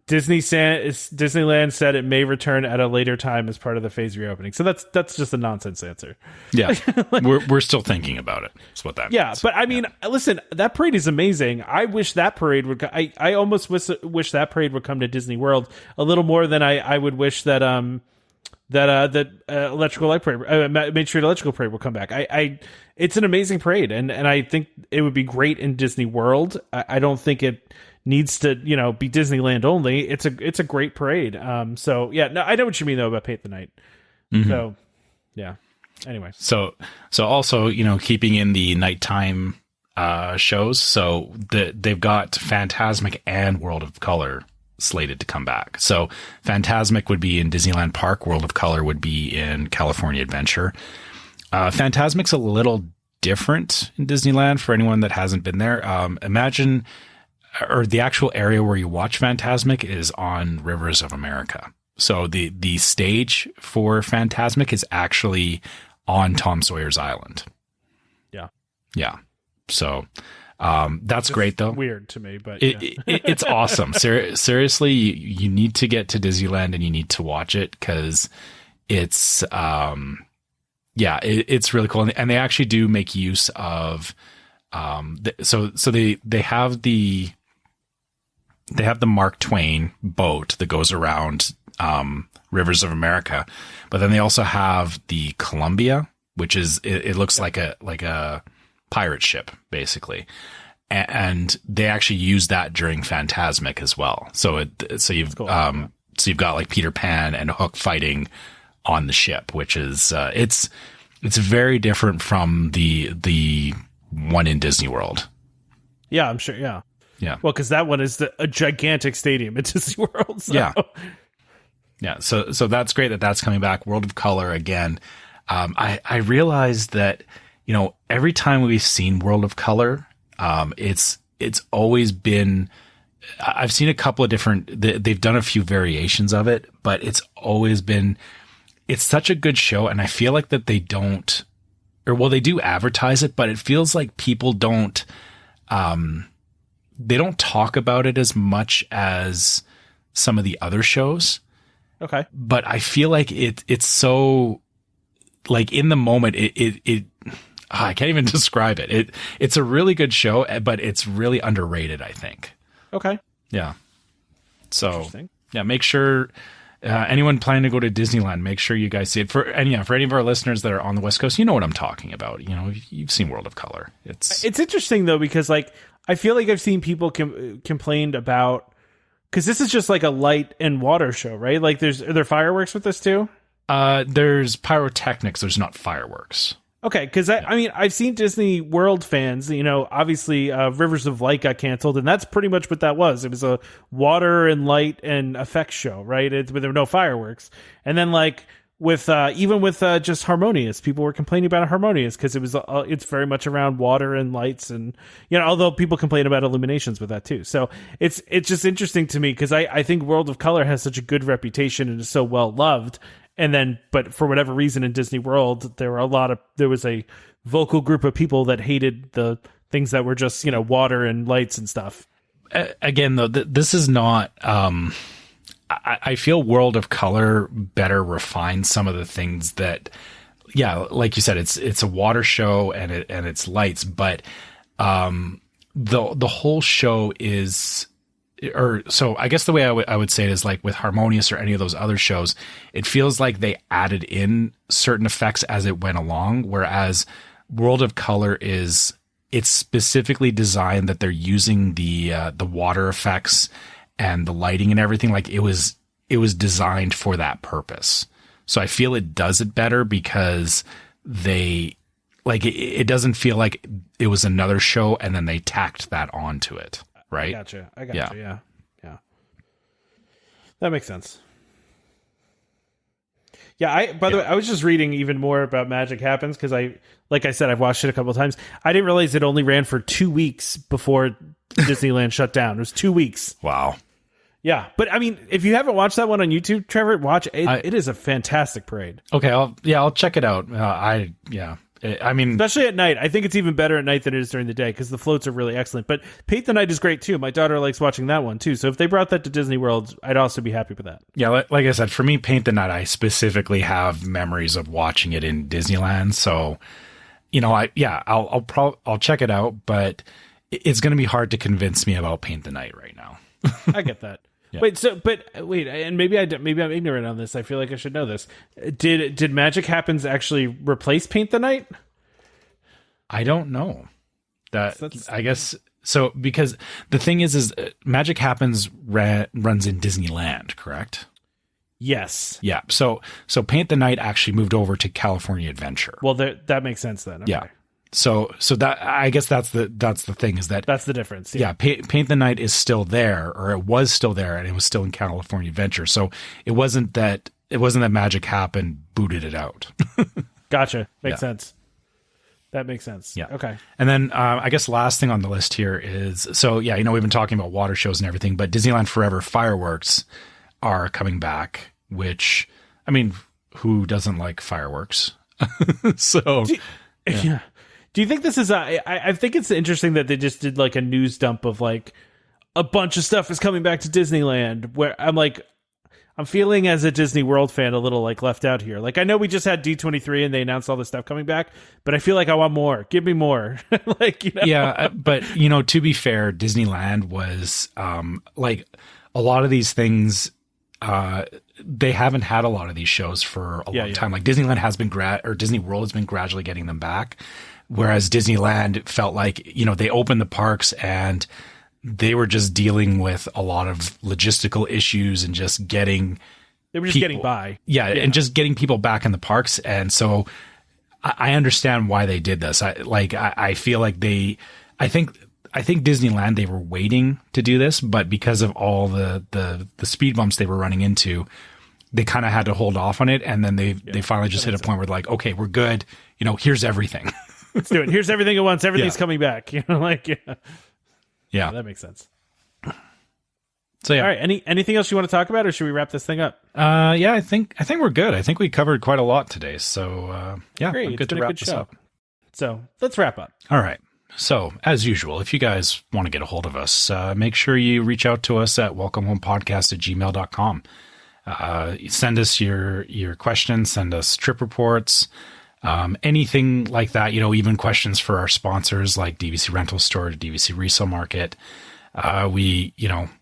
Disneyland said it may return at a later time as part of the phase reopening. So that's just a nonsense answer. Yeah, we're still thinking about it. That's what that means. Yeah, but I mean, listen, that parade is amazing. I wish that parade would. I almost wish that parade would come to Disney World a little more than I would wish that electrical light parade, Main Street Electrical Parade will come back. It's an amazing parade, and I think it would be great in Disney World. I don't think it needs to be Disneyland only. It's a great parade. So yeah, no, I know what you mean though about Paint the Night. So yeah. Anyway, so also keeping in the nighttime shows, so they've got Fantasmic and World of Color slated to come back. So Fantasmic would be in Disneyland Park, World of Color would be in California Adventure. Fantasmic's a little different in Disneyland for anyone that hasn't been there. Imagine, or the actual area where you watch Fantasmic is on Rivers of America. So the stage for Fantasmic is actually on Tom Sawyer's Island. Yeah. So that's great though. Weird to me, but it's awesome. Seriously, you need to get to Disneyland and you need to watch it, because it's it's really cool, and they actually do make use of so they have the Mark Twain boat that goes around rivers of America, but then they also have the Columbia, which is it looks like a pirate ship basically, and they actually use that during Fantasmic as well. So you've cool. So you've got like Peter Pan and Hook fighting on the ship, which is it's very different from the one in Disney World. Yeah, I'm sure. Yeah. Yeah. Well, because that one is a gigantic stadium at Disney World. So. Yeah. Yeah. So that's great that that's coming back. World of Color again. I realized that, every time we've seen World of Color, it's always been, I've seen a couple of different, they've done a few variations of it, but it's always been, it's such a good show. And I feel like that they don't, they do advertise it, but it feels like people don't, they don't talk about it as much as some of the other shows. Okay. But I feel like it's so, like, in the moment, I can't even describe it. It's a really good show, but it's really underrated, I think. Okay. Yeah. So, yeah, make sure anyone planning to go to Disneyland, make sure you guys see it. For any of our listeners that are on the West Coast, you know what I'm talking about. You've seen World of Color. It's interesting though, because like I feel like I've seen people complained about, because this is just like a light and water show, right? Like are there fireworks with this too? There's pyrotechnics. There's not fireworks. Okay, because I mean, I've seen Disney World fans, obviously Rivers of Light got canceled, and that's pretty much what that was. It was a water and light and effects show, right? There were no fireworks. And then like with even with just Harmonious, people were complaining about Harmonious because it's very much around water and lights, and although people complain about Illuminations with that too. So it's just interesting to me because I think World of Color has such a good reputation and is so well loved. And then, but for whatever reason in Disney World, there was a vocal group of people that hated the things that were just, water and lights and stuff. Again, though, this is not, I feel World of Color better refines some of the things that, yeah, like you said, it's a water show and it's lights, but, the whole show is, so I guess the way I would say it is like with Harmonious or any of those other shows, it feels like they added in certain effects as it went along. Whereas World of Color it's specifically designed that they're using the water effects and the lighting and everything. Like it was designed for that purpose. So I feel it does it better because it doesn't feel like it was another show and then they tacked that onto it. Right. I gotcha. Yeah. That makes sense. Yeah. By the way, I was just reading even more about Magic Happens because like I said, I've watched it a couple of times. I didn't realize it only ran for 2 weeks before Disneyland shut down. It was 2 weeks. Wow. Yeah. But I mean, if you haven't watched that one on YouTube, Trevor, watch it. It is a fantastic parade. Okay. I'll check it out. I mean, especially at night. I think it's even better at night than it is during the day because the floats are really excellent. But Paint the Night is great too. My daughter likes watching that one too. So if they brought that to Disney World, I'd also be happy with that. Yeah, like I said, for me, Paint the Night, I specifically have memories of watching it in Disneyland. So, I'll check it out, but it's going to be hard to convince me about Paint the Night right now. I get that. Yeah. Wait, and maybe I'm ignorant on this. I feel like I should know this. Did Magic Happens actually replace Paint the Night? I don't know. I guess so, because the thing is Magic Happens runs in Disneyland, correct? Yes. Yeah. So Paint the Night actually moved over to California Adventure. Well, that makes sense then. Okay. Yeah. So that, I guess that's the thing, is that that's the difference. Yeah. Paint the Night is still there, or it was still there, and it was still in California Adventure. So it wasn't that Magic Happen booted it out. Gotcha. Makes sense. That makes sense. Yeah. Okay. And then I guess last thing on the list here is, so yeah, we've been talking about water shows and everything, but Disneyland Forever fireworks are coming back, which, I mean, who doesn't like fireworks? So yeah. Do you think this is I think it's interesting that they just did like a news dump of like a bunch of stuff is coming back to Disneyland, where I'm like, I'm feeling as a Disney World fan a little like left out here. Like I know we just had D23 and they announced all this stuff coming back, but I feel like I want more. Give me more. Like, you know. Yeah, but you know, to be fair, Disneyland was like a lot of these things. They haven't had a lot of these shows for a long time. Like Disneyland has been Disney World has been gradually getting them back, whereas Disneyland felt like, you know, they opened the parks and they were just dealing with a lot of logistical issues and just getting getting by. Yeah, and just getting people back in the parks. And so I understand why they did this. I feel like I think Disneyland, they were waiting to do this, but because of all the speed bumps they were running into, they kind of had to hold off on it. And then they finally just hit a point where like, okay, we're good. You know, here's everything. Let's do it. Here's everything at once. Everything's coming back. You know, like, yeah, that makes sense. So yeah. All right. Anything else you want to talk about, or should we wrap this thing up? Yeah, I think we're good. I think we covered quite a lot today. So yeah, great. I'm good to wrap this up. So let's wrap up. All right. So as usual, if you guys want to get a hold of us, make sure you reach out to us at welcomehomepodcast@gmail.com. Send us your questions, send us trip reports, anything like that, you know, even questions for our sponsors like DVC Rental Store, DVC Resale Market. We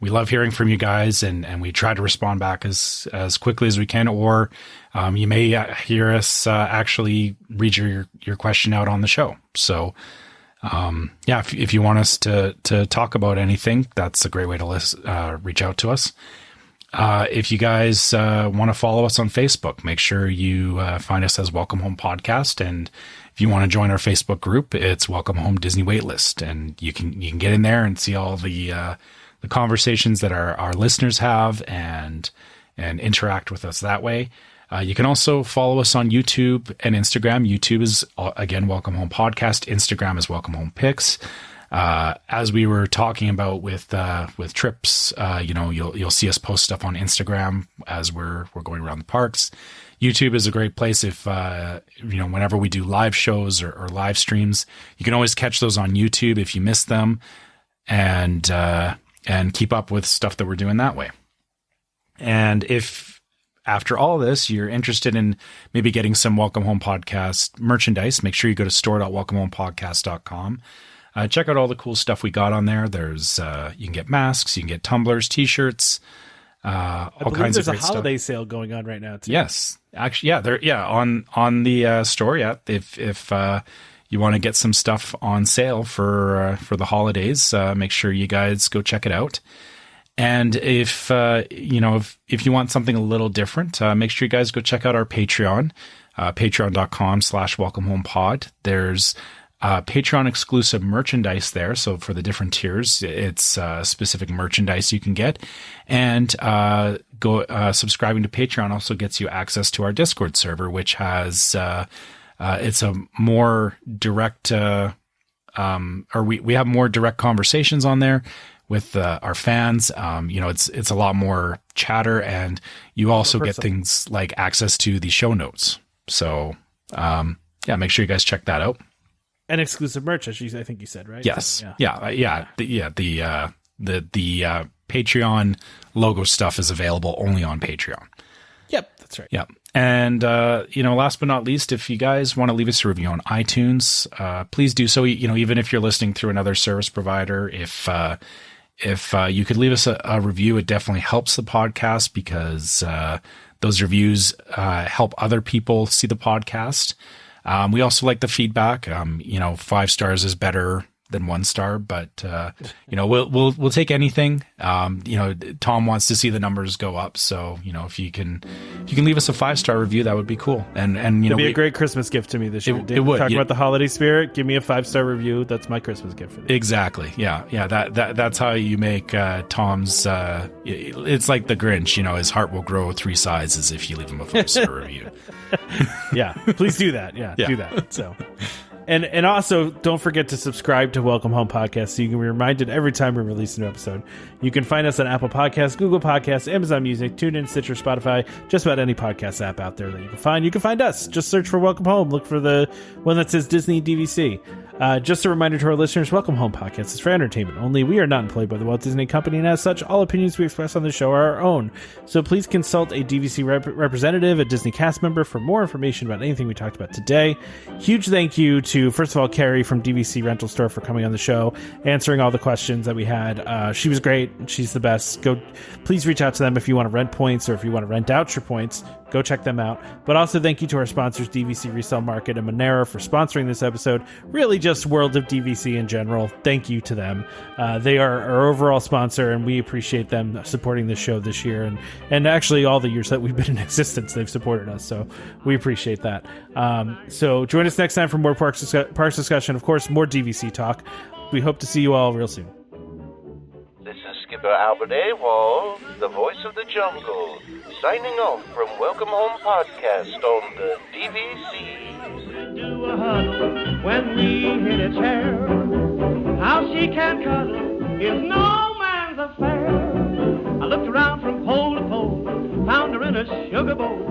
love hearing from you guys, and we try to respond back as quickly as we can, or you may hear us actually read your question out on the show. So if you want us to talk about anything, that's a great way to reach out to us. If you guys want to follow us on Facebook, make sure you find us as Welcome Home Podcast. And if you want to join our Facebook group, it's Welcome Home Disney Waitlist. And you can get in there and see all the conversations that our listeners have and interact with us that way. You can also follow us on YouTube and Instagram. YouTube is, again, Welcome Home Podcast. Instagram is Welcome Home Pics. As we were talking about with trips, you'll see us post stuff on Instagram as we're going around the parks. YouTube is a great place if, whenever we do live shows or live streams, you can always catch those on YouTube if you miss them and keep up with stuff that we're doing that way. And if after all this, you're interested in maybe getting some Welcome Home Podcast merchandise, make sure you go to store.welcomehomepodcast.com. Check out all the cool stuff we got on there. There's you can get masks, you can get tumblers, t-shirts, all kinds of great stuff. There's a holiday sale going on right now too. Yes, actually, on the store. Yeah, if you want to get some stuff on sale for the holidays, make sure you guys go check it out. And if you want something a little different, make sure you guys go check out our Patreon, patreon.com/welcomehomepod. There's Patreon exclusive merchandise there. So for the different tiers, it's specific merchandise you can get. And subscribing to Patreon also gets you access to our Discord server, which has it's a more direct we have more direct conversations on there with our fans. It's a lot more chatter, and you also get things like access to the show notes. So make sure you guys check that out. And exclusive merch, as I think you said, right? Yes. So, The Patreon logo stuff is available only on Patreon. Yep, that's right. Yep. And last but not least, if you guys want to leave us a review on iTunes, please do so. Even if you're listening through another service provider, if you could leave us a review, it definitely helps the podcast because those reviews help other people see the podcast. We also like the feedback. 5 stars is better than 1 star, but we'll take anything. Tom wants to see the numbers go up, so if you can leave us a 5-star review, that would be cool. And it'd be a great Christmas gift to me this year. It would. Talking about the holiday spirit, give me a 5-star review. That's my Christmas gift for you. Exactly. Yeah. That's how you make Tom's. It's like the Grinch. His heart will grow 3 sizes if you leave him a 5-star review. Yeah, please do that. Yeah, do that. So, And also, don't forget to subscribe to Welcome Home Podcast so you can be reminded every time we release a new episode. You can find us on Apple Podcasts, Google Podcasts, Amazon Music, TuneIn, Stitcher, Spotify, just about any podcast app out there that you can find. You can find us. Just search for Welcome Home. Look for the one that says Disney DVC. Just a reminder to our listeners, Welcome Home Podcast is for entertainment only. We are not employed by the Walt Disney Company, and as such, all opinions we express on the show are our own. So please consult a DVC representative, a Disney cast member, for more information about anything we talked about today. Huge thank you to, first of all, Kerri from DVC Rental Store for coming on the show, answering all the questions that we had. She was great. She's the best. Please reach out to them if you want to rent points or if you want to rent out your points. Go check them out. But also thank you to our sponsors, DVC Resale Market and Monero, for sponsoring this episode. Really just World of DVC in general. Thank you to them. They are our overall sponsor, and we appreciate them supporting this show this year. And actually all the years that we've been in existence, they've supported us. So we appreciate that. So join us next time for more parks discussion. Of course, more DVC talk. We hope to see you all real soon. This is Skipper Albert Awol, the voice of the jungle, signing off from Welcome Home Podcast on the DVC. Do a huddle when we hit a chair. How she can cuddle is no man's affair. I looked around from pole to pole, found her in a sugar bowl.